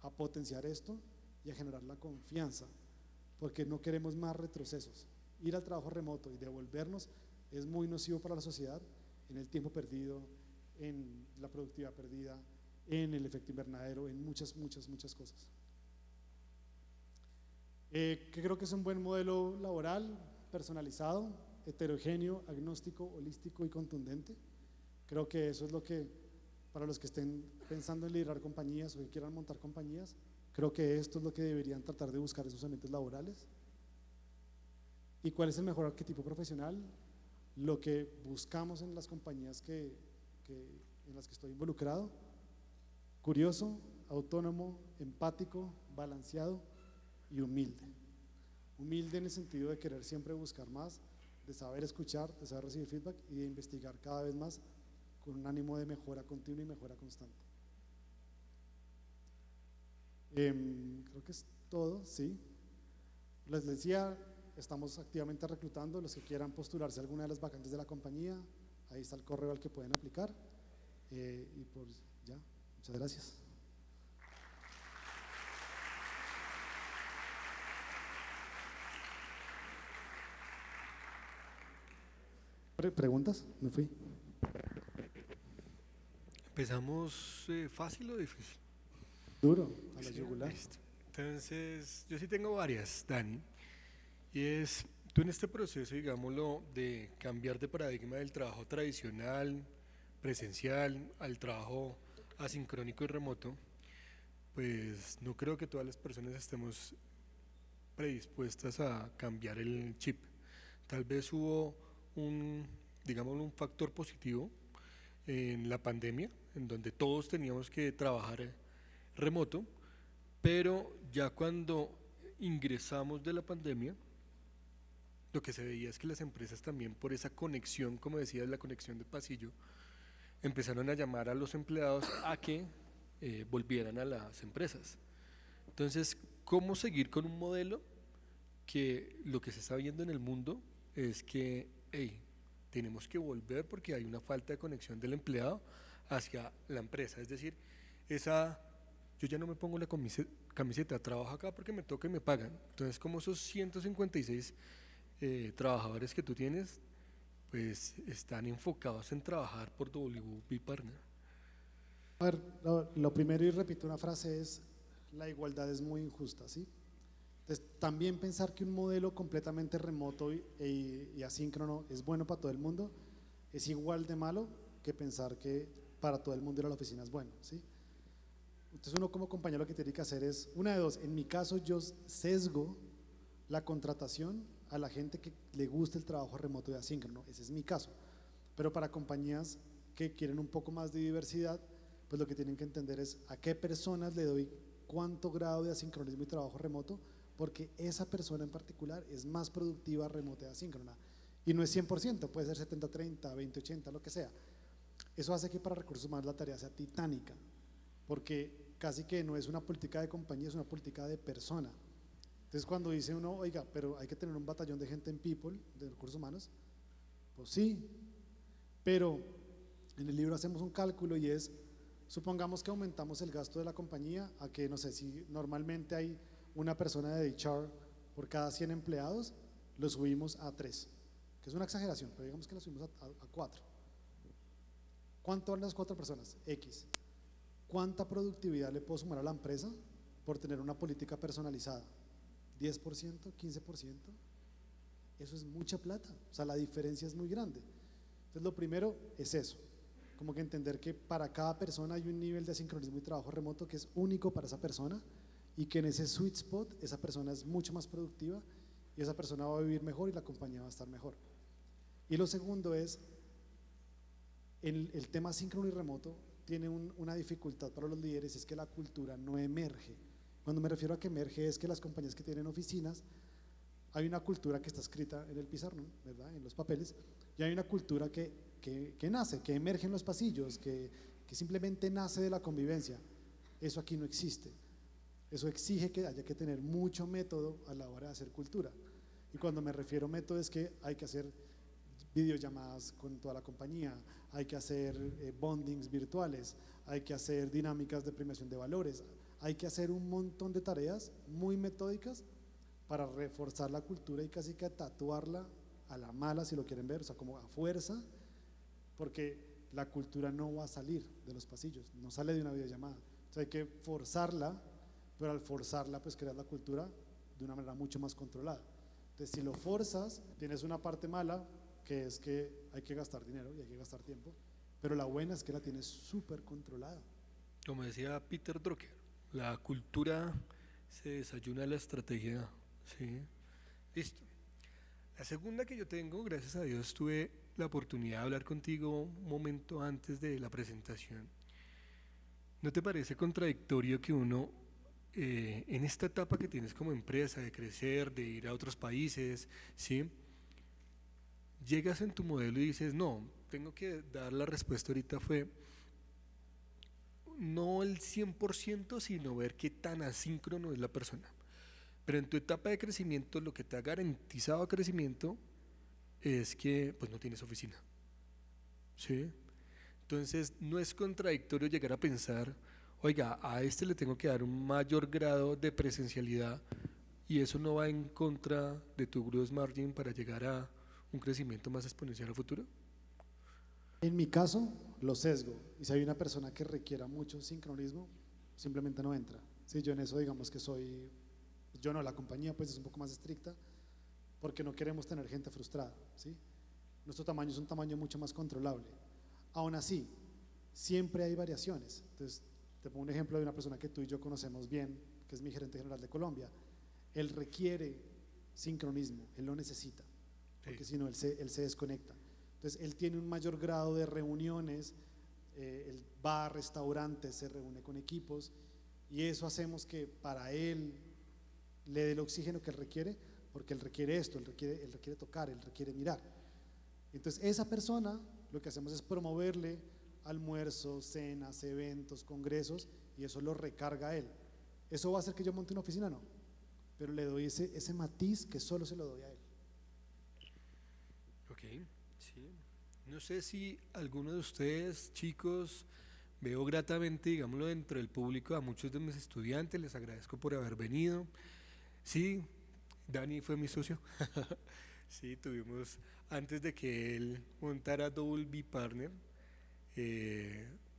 a potenciar esto y a generar la confianza, porque no queremos más retrocesos. Ir al trabajo remoto y devolvernos es muy nocivo para la sociedad en el tiempo perdido, en la productividad perdida, en el efecto invernadero, en muchas cosas. Que creo que es un buen modelo laboral, personalizado, heterogéneo, agnóstico, holístico y contundente. Creo que eso es lo que, para los que estén pensando en liderar compañías o que quieran montar compañías, creo que esto es lo que deberían tratar de buscar en sus ambientes laborales. ¿Y cuál es el mejor arquetipo profesional? Lo que buscamos en las compañías en las que estoy involucrado: curioso, autónomo, empático, balanceado y humilde. Humilde en el sentido de querer siempre buscar más, de saber escuchar, de saber recibir feedback y de investigar cada vez más con un ánimo de mejora continua y mejora constante. Creo que es todo, sí. Les decía, estamos activamente reclutando. Los que quieran postularse a alguna de las vacantes de la compañía, ahí está el correo al que pueden aplicar. Y por ya, muchas gracias. ¿Preguntas? Me fui. ¿Empezamos fácil o difícil? Duro, a la Sí, yugular. listo. Entonces, yo sí tengo varias, Dani. Y es, tú en este proceso, digámoslo, de cambiar de paradigma del trabajo tradicional, presencial, al trabajo asincrónico y remoto, pues no creo que todas las personas estemos predispuestas a cambiar el chip. Tal vez hubo digámoslo, un factor positivo en la pandemia, en donde todos teníamos que trabajar remoto, pero ya cuando ingresamos de la pandemia, lo que se veía es que las empresas también, por esa conexión, como decías, la conexión de pasillo, empezaron a llamar a los empleados a que volvieran a las empresas. Entonces, ¿cómo seguir con un modelo que lo que se está viendo en el mundo es que tenemos que volver porque hay una falta de conexión del empleado hacia la empresa? Es decir, yo ya no me pongo la camiseta, trabajo acá porque me toca y me pagan. Entonces, como esos 156 trabajadores que tú tienes, pues están enfocados en trabajar por WP Partner. A ver, lo primero, y repito una frase, es: la igualdad es muy injusta, ¿sí? Entonces, también pensar que un modelo completamente remoto y asíncrono es bueno para todo el mundo es igual de malo que pensar que para todo el mundo ir a la oficina es bueno, ¿sí? Entonces, uno como compañero lo que tiene que hacer es, una de dos: en mi caso yo sesgo la contratación a la gente que le gusta el trabajo remoto y asíncrono, ese es mi caso. Pero para compañías que quieren un poco más de diversidad, pues lo que tienen que entender es a qué personas le doy cuánto grado de asincronismo y trabajo remoto, porque esa persona en particular es más productiva remota y asíncrona. Y no es 100%, puede ser 70-30, 20-80, lo que sea. Eso hace que para recursos humanos la tarea sea titánica, porque casi que no es una política de compañía, es una política de persona. Entonces, cuando dice uno, oiga, pero hay que tener un batallón de gente en people, de recursos humanos, pues sí, pero en el libro hacemos un cálculo y es, supongamos que aumentamos el gasto de la compañía a que, no sé, si normalmente hay una persona de HR por cada 100 empleados, lo subimos a 3, que es una exageración, pero digamos que lo subimos a 4. ¿Cuánto valen las 4 personas? X. ¿Cuánta productividad le puedo sumar a la empresa por tener una política personalizada? ¿10%? ¿15%? Eso es mucha plata, o sea, la diferencia es muy grande. Entonces, lo primero es eso, como que entender que para cada persona hay un nivel de sincronismo y trabajo remoto que es único para esa persona, y que en ese sweet spot esa persona es mucho más productiva y esa persona va a vivir mejor y la compañía va a estar mejor. Y lo segundo es, el tema síncrono y remoto tiene una dificultad para los líderes, es que la cultura no emerge. Cuando me refiero a que emerge es que las compañías que tienen oficinas, hay una cultura que está escrita en el pizarrón, ¿verdad?, en los papeles, y hay una cultura que nace, que emerge en los pasillos, que simplemente nace de la convivencia. Eso aquí no existe. Eso exige que haya que tener mucho método a la hora de hacer cultura. Y cuando me refiero a método es que hay que videollamadas con toda la compañía, hay que hacer bondings virtuales, hay que hacer dinámicas de premiación de valores, hay que hacer un montón de tareas muy metódicas para reforzar la cultura y casi que tatuarla a la mala, si lo quieren ver, o sea, como a fuerza, porque la cultura no va a salir de los pasillos, no sale de una videollamada. Entonces hay que forzarla, pero al forzarla pues creas la cultura de una manera mucho más controlada. Entonces si lo forzas, tienes una parte mala, que es que hay que gastar dinero y hay que gastar tiempo, pero la buena es que la tienes súper controlada. Como decía Peter Drucker, la cultura se desayuna de la estrategia. ¿Sí? Listo. La segunda que yo tengo, gracias a Dios, tuve la oportunidad de hablar contigo un momento antes de la presentación. ¿No te parece contradictorio que uno, en esta etapa que tienes como empresa, de crecer, de ir a otros países, ¿sí? Llegas en tu modelo y dices, no, tengo que dar la respuesta ahorita fue, no el 100%, sino ver qué tan asíncrono es la persona. Pero en tu etapa de crecimiento, lo que te ha garantizado crecimiento es que pues no tienes oficina. ¿Sí? Entonces no es contradictorio llegar a pensar, oiga, a este le tengo que dar un mayor grado de presencialidad y eso no va en contra de tu gross margin para llegar a un crecimiento más exponencial a futuro. En mi caso, lo sesgo, y si hay una persona que requiera mucho sincronismo, simplemente no entra. Sí, yo en eso digamos que soy, yo no, la compañía pues es un poco más estricta, porque no queremos tener gente frustrada, ¿sí? Nuestro tamaño es un tamaño mucho más controlable. Aún así, siempre hay variaciones. Entonces, te pongo un ejemplo de una persona que tú y yo conocemos bien, que es mi gerente general de Colombia. Él requiere sincronismo, él lo necesita, porque si no, él se desconecta. Entonces, él tiene un mayor grado de reuniones, él va a restaurantes, se reúne con equipos, y eso hacemos que para él le dé el oxígeno que él requiere, porque él requiere esto, él requiere tocar, él requiere mirar. Entonces, esa persona, lo que hacemos es promoverle almuerzos, cenas, eventos, congresos, y eso lo recarga a él. ¿Eso va a hacer que yo monte una oficina? No, pero le doy ese matiz que solo se lo doy a él. Ok, sí. No sé si alguno de ustedes, chicos, veo gratamente, digámoslo, dentro del público a muchos de mis estudiantes, les agradezco por haber venido. Sí, Dani fue mi socio. Sí, tuvimos, antes de que él montara Double B Partner,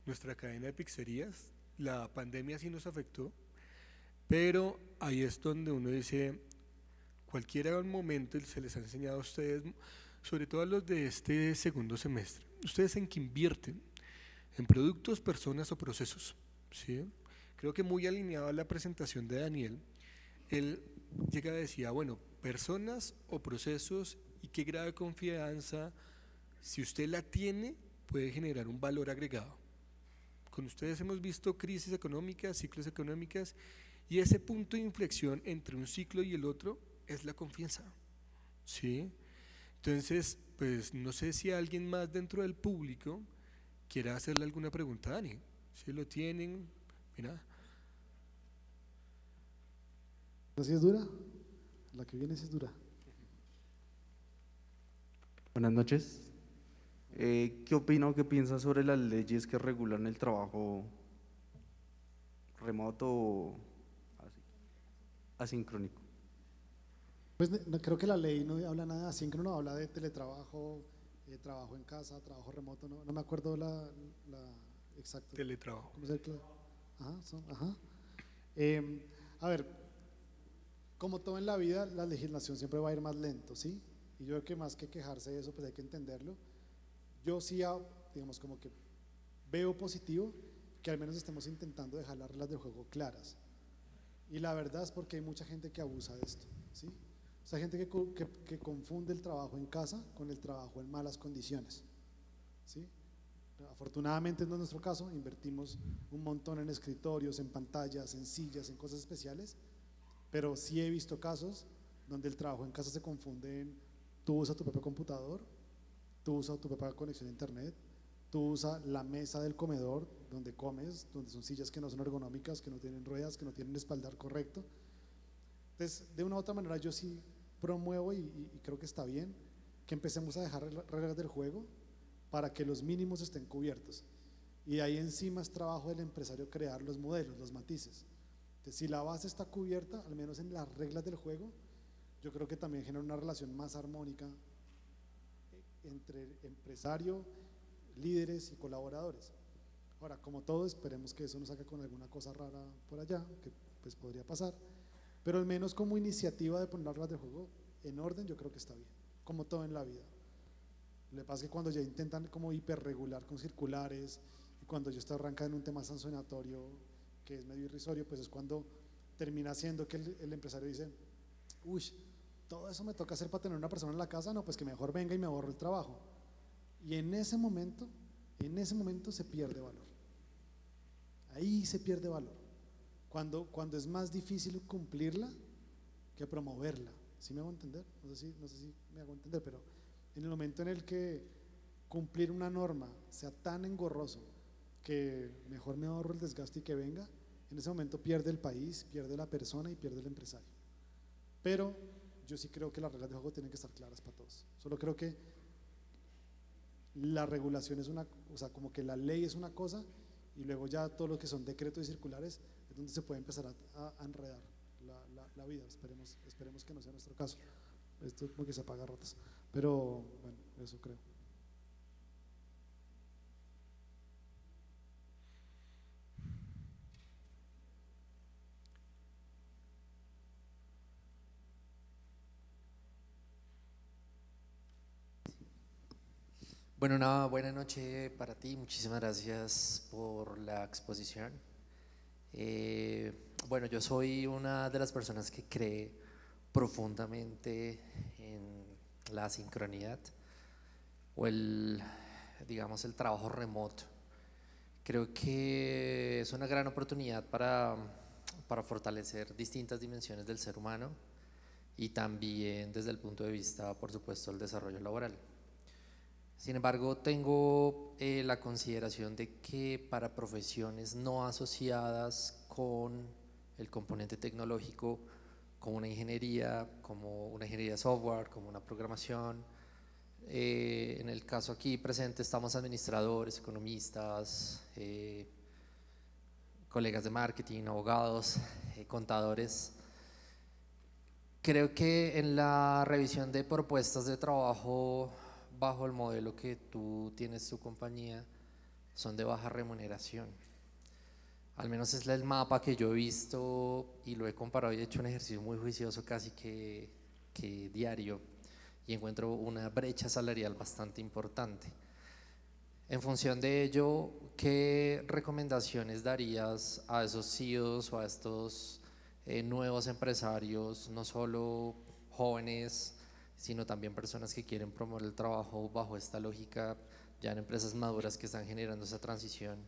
nuestra cadena de pizzerías, la pandemia sí nos afectó, pero ahí es donde uno dice, cualquiera momento se les ha enseñado a ustedes, sobre todo a los de este segundo semestre, ustedes en qué invierten, en productos, personas o procesos, ¿sí? Creo que muy alineado a la presentación de Daniel, él llega a decir, bueno, personas o procesos y qué grado de confianza, si usted la tiene, puede generar un valor agregado. Con ustedes hemos visto crisis económicas, ciclos económicos, y ese punto de inflexión entre un ciclo y el otro es la confianza, ¿sí? Entonces, pues no sé si alguien más dentro del público quiera hacerle alguna pregunta a Dani. Si lo tienen, mira. ¿Así es dura? La que viene sí es dura. Buenas noches. ¿Qué opina o qué piensa sobre las leyes que regulan el trabajo remoto o asincrónico? Pues creo que la ley no habla nada de asíncrono, habla de teletrabajo, trabajo en casa, trabajo remoto, no me acuerdo la exacta. Teletrabajo. ¿Cómo se llama? Ajá. A ver, como todo en la vida, la legislación siempre va a ir más lento, ¿sí? Y yo creo que más que quejarse de eso, pues hay que entenderlo. Yo sí, digamos, como que veo positivo que al menos estemos intentando dejar las reglas del juego claras. Y la verdad es porque hay mucha gente que abusa de esto, ¿sí? O sea, gente que confunde el trabajo en casa con el trabajo en malas condiciones, ¿sí? Afortunadamente no es nuestro caso, invertimos un montón en escritorios, en pantallas, en sillas, en cosas especiales, pero sí he visto casos donde el trabajo en casa se confunde en tú usas tu propio computador, tú usas tu propia conexión a internet, tú usas la mesa del comedor donde comes, donde son sillas que no son ergonómicas, que no tienen ruedas, que no tienen espaldar correcto. Entonces, de una u otra manera yo sí promuevo y creo que está bien que empecemos a dejar reglas del juego para que los mínimos estén cubiertos. Y de ahí encima es trabajo del empresario crear los modelos, los matices. Entonces, si la base está cubierta, al menos en las reglas del juego, yo creo que también genera una relación más armónica entre empresario, líderes y colaboradores. Ahora, como todo, esperemos que eso no salga con alguna cosa rara por allá, que pues podría pasar, pero al menos como iniciativa de poner las reglas del juego en orden, yo creo que está bien, como todo en la vida. Lo que pasa es que cuando ya intentan como hiperregular con circulares, y cuando yo estoy arrancando en un tema sancionatorio que es medio irrisorio, pues es cuando termina siendo que el empresario dice, uy, todo eso me toca hacer para tener una persona en la casa, no, pues que mejor venga y me ahorro el trabajo. Y en ese momento se pierde valor. Ahí se pierde valor. Cuando es más difícil cumplirla que promoverla. ¿Sí me hago entender? No sé si me hago entender, pero en el momento en el que cumplir una norma sea tan engorroso que mejor me ahorro el desgaste y que venga, en ese momento pierde el país, pierde la persona y pierde el empresario. Pero yo sí creo que las reglas de juego tienen que estar claras para todos. Solo creo que la regulación es una, o sea, como que la ley es una cosa y luego ya todo lo que son decretos y circulares es donde se puede empezar a enredar la vida. Esperemos que no sea nuestro caso. Esto es como que se apaga a ratos, pero bueno, eso creo. Bueno, una buena noche para ti, muchísimas gracias por la exposición. Bueno, yo soy una de las personas que cree profundamente en la sincronidad o digamos, el trabajo remoto. Creo que es una gran oportunidad para fortalecer distintas dimensiones del ser humano y también desde el punto de vista, por supuesto, del desarrollo laboral. Sin embargo, tengo la consideración de que para profesiones no asociadas con el componente tecnológico, como una ingeniería de software, como una programación, en el caso aquí presente estamos administradores, economistas, colegas de marketing, abogados, contadores. Creo que en la revisión de propuestas de trabajo bajo el modelo que tú tienes tu compañía son de baja remuneración. Al menos es el mapa que yo he visto y lo he comparado y he hecho un ejercicio muy juicioso casi que diario y encuentro una brecha salarial bastante importante. En función de ello, ¿qué recomendaciones darías a esos CEOs o a estos nuevos empresarios, no solo jóvenes, sino también personas que quieren promover el trabajo bajo esta lógica, ya en empresas maduras que están generando esa transición,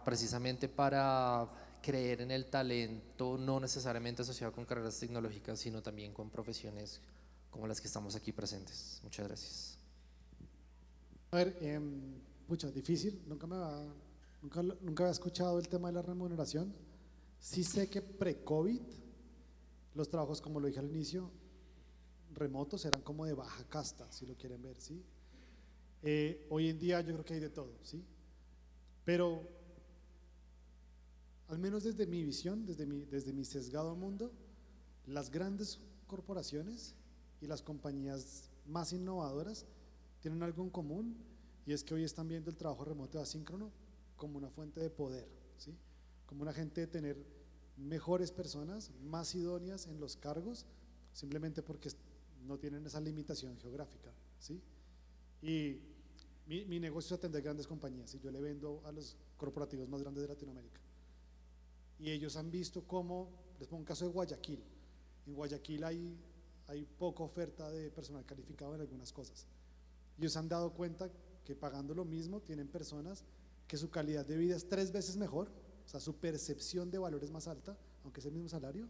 precisamente para creer en el talento, no necesariamente asociado con carreras tecnológicas, sino también con profesiones como las que estamos aquí presentes? Muchas gracias. A ver, pucha, difícil, nunca había escuchado el tema de la remuneración. Sí sé que pre-COVID los trabajos, como lo dije al inicio, remotos eran como de baja casta, si lo quieren ver, ¿sí? Hoy en día yo creo que hay de todo, ¿sí? Pero al menos desde mi visión, desde mi sesgado mundo, las grandes corporaciones y las compañías más innovadoras tienen algo en común, y es que hoy están viendo el trabajo remoto asíncrono como una fuente de poder, ¿sí? Como una gente de tener mejores personas, más idóneas en los cargos, simplemente porque no tienen esa limitación geográfica, ¿sí? Y mi negocio es atender grandes compañías y yo le vendo a los corporativos más grandes de Latinoamérica. Y ellos han visto cómo, les pongo un caso de Guayaquil. En Guayaquil hay poca oferta de personal calificado en algunas cosas. Ellos han dado cuenta que pagando lo mismo tienen personas que su calidad de vida es 3 veces mejor, o sea, su percepción de valor es más alta, aunque es el mismo salario,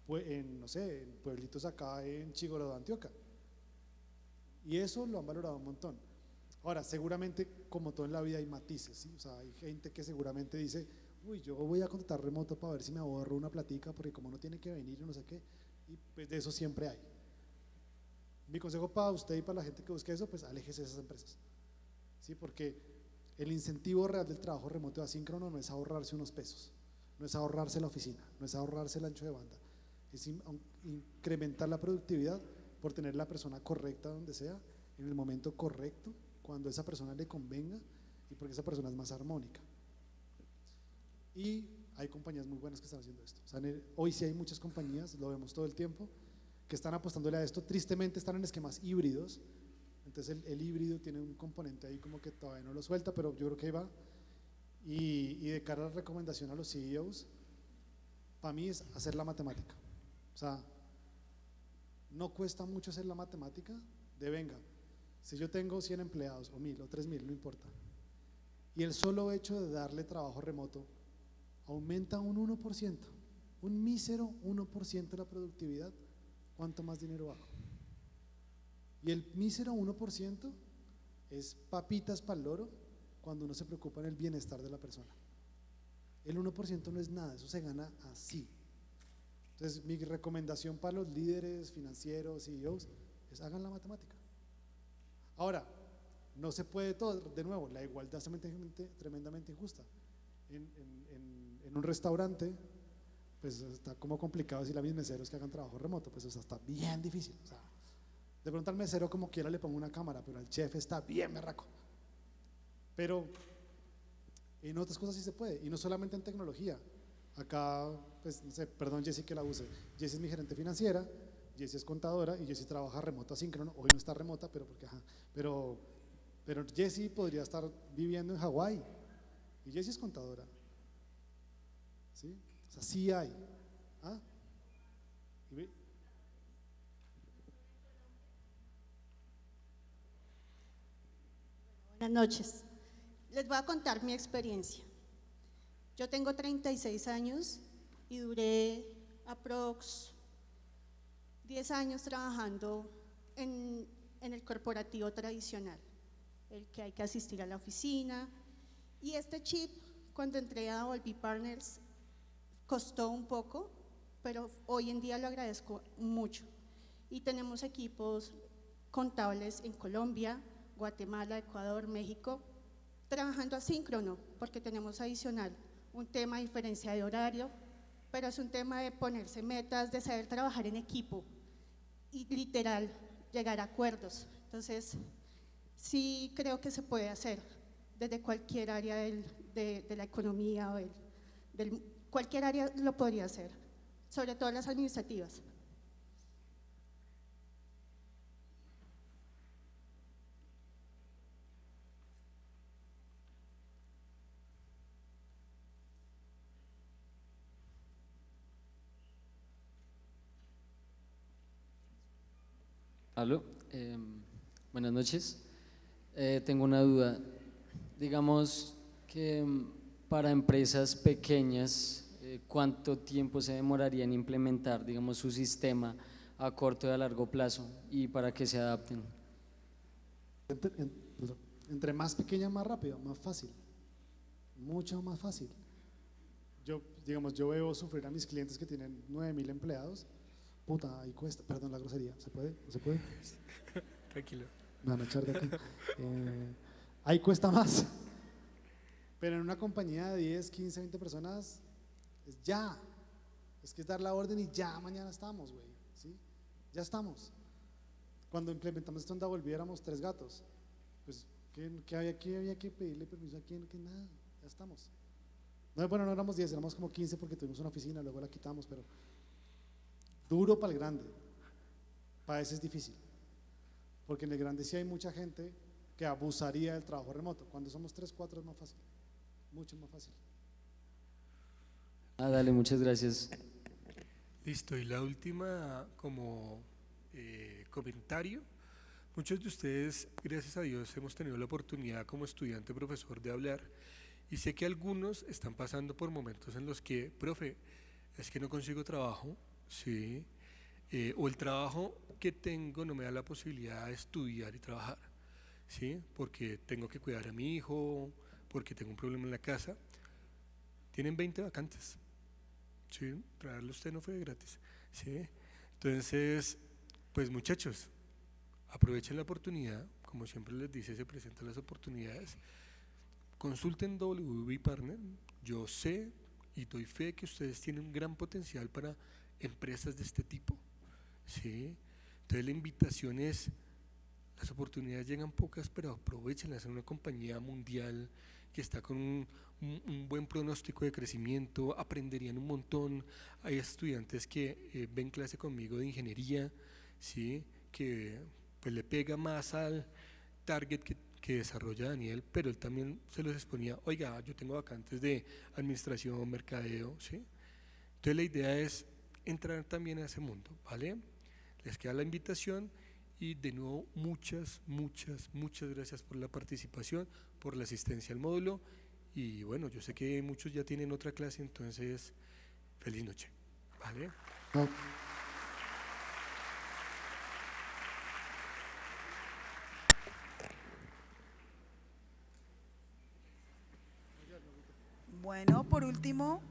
no sé, en pueblitos acá en Chigorodó, Antioquia. Y eso lo han valorado un montón. Ahora, seguramente, como todo en la vida, hay matices, ¿sí? O sea, hay gente que seguramente dice, uy, yo voy a contratar remoto para ver si me ahorro una platica, porque como no tiene que venir y no sé qué, y pues de eso siempre hay. Mi consejo para usted y para la gente que busque eso, pues aléjese de esas empresas, ¿sí? Porque el incentivo real del trabajo remoto asíncrono no es ahorrarse unos pesos, no es ahorrarse la oficina, no es ahorrarse el ancho de banda, es incrementar la productividad por tener la persona correcta donde sea, en el momento correcto, cuando a esa persona le convenga y porque esa persona es más armónica. Y hay compañías muy buenas que están haciendo esto. O sea, hoy sí hay muchas compañías, lo vemos todo el tiempo, que están apostándole a esto. Tristemente están en esquemas híbridos, entonces el híbrido tiene un componente ahí como que todavía no lo suelta, pero yo creo que ahí va. Y de cara a la recomendación a los CEOs, para mí es hacer la matemática. O sea, no cuesta mucho hacer la matemática de venga, si yo tengo 100 empleados o 1000 o 3000, no importa, y el solo hecho de darle trabajo remoto aumenta un 1%, un mísero 1% de la productividad, ¿cuánto más dinero hago? Y el mísero 1% es papitas para el loro cuando uno se preocupa en el bienestar de la persona. El 1% no es nada, eso se gana así. Entonces mi recomendación para los líderes financieros, CEOs, es hagan la matemática. Ahora, no se puede todo, de nuevo, la igualdad es tremendamente injusta. En un restaurante, pues está como complicado decirle a mis meseros que hagan trabajo remoto, pues eso está bien difícil. O sea, de pronto al mesero como quiera le pongo una cámara, pero al chef está bien berraco. Pero en otras cosas sí se puede, y no solamente en tecnología. Acá, pues no sé, perdón Jessy que la use, Jessy es mi gerente financiera, Jessy es contadora y Jessy trabaja remoto asíncrono, hoy no está remota, pero porque pero Jessy podría estar viviendo en Hawái y Jessy es contadora, ¿sí? O sea, sí hay. ¿Ah? Buenas noches. Les voy a contar mi experiencia. Yo tengo 36 años y duré aprox 10 años trabajando en el corporativo tradicional, el que hay que asistir a la oficina. Y este chip, cuando entré a Volví Partners, costó un poco, pero hoy en día lo agradezco mucho. Y tenemos equipos contables en Colombia, Guatemala, Ecuador, México, trabajando asíncrono, porque tenemos adicional un tema de diferencia de horario, pero es un tema de ponerse metas, de saber trabajar en equipo y literal llegar a acuerdos. Entonces, sí creo que se puede hacer desde cualquier área de la economía o cualquier área lo podría hacer, sobre todo las administrativas. Aló, buenas noches. Tengo una duda. Digamos que para empresas pequeñas, ¿cuánto tiempo se demoraría en implementar, digamos, su sistema a corto y a largo plazo y para que se adapten? Entre más pequeña, más rápido, más fácil, mucho más fácil. Yo veo sufrir a mis clientes que tienen 9000 empleados. Puta, ahí cuesta, perdón la grosería, ¿se puede? ¿No se puede? Tranquilo. Me van a echar de aquí. Ahí cuesta más. Pero en una compañía de 10, 15, 20 personas, es ya. Es que es dar la orden y ya mañana estamos, güey. ¿Sí? Ya estamos. Cuando implementamos esto en Davolví éramos 3 gatos. Pues, ¿qué había que pedirle permiso a quién? Que nada, ya estamos. No, bueno, no éramos 10, éramos como 15 porque tuvimos una oficina, luego la quitamos, pero duro para el grande, para ese es difícil, porque en el grande sí hay mucha gente que abusaría del trabajo remoto. Cuando somos 3, 4 es más fácil, mucho más fácil. Dale, muchas gracias. Listo, y la última como comentario. Muchos de ustedes, gracias a Dios, hemos tenido la oportunidad como estudiante profesor de hablar, y sé que algunos están pasando por momentos en los que, profe, es que no consigo trabajo, sí, o el trabajo que tengo no me da la posibilidad de estudiar y trabajar, sí, porque tengo que cuidar a mi hijo, porque tengo un problema en la casa. Tienen 20 vacantes, sí, traerlo usted no fue gratis, sí. Entonces, pues muchachos, Aprovechen la oportunidad, como siempre les dice, se presentan las oportunidades. Consulten WB Partner, yo sé y doy fe que ustedes tienen un gran potencial para empresas de este tipo, ¿sí? Entonces la invitación es, las oportunidades llegan pocas, pero aprovechenlas en una compañía mundial que está con un buen pronóstico de crecimiento, aprenderían un montón. Hay estudiantes que ven clase conmigo de ingeniería, ¿sí? Que pues le pega más al target que desarrolla Daniel, pero él también se los exponía, oiga, yo tengo vacantes de administración, mercadeo, ¿sí? Entonces la idea es entrar también a ese mundo, ¿vale? Les queda la invitación y de nuevo muchas gracias por la participación, por la asistencia al módulo y bueno, yo sé que muchos ya tienen otra clase, entonces feliz noche, ¿vale? No. Bueno, por último,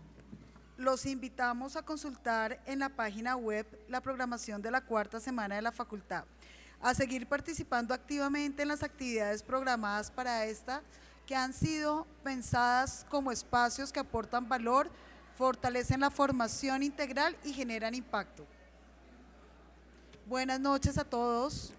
los invitamos a consultar en la página web la programación de la cuarta semana de la facultad, a seguir participando activamente en las actividades programadas para esta, que han sido pensadas como espacios que aportan valor, fortalecen la formación integral y generan impacto. Buenas noches a todos.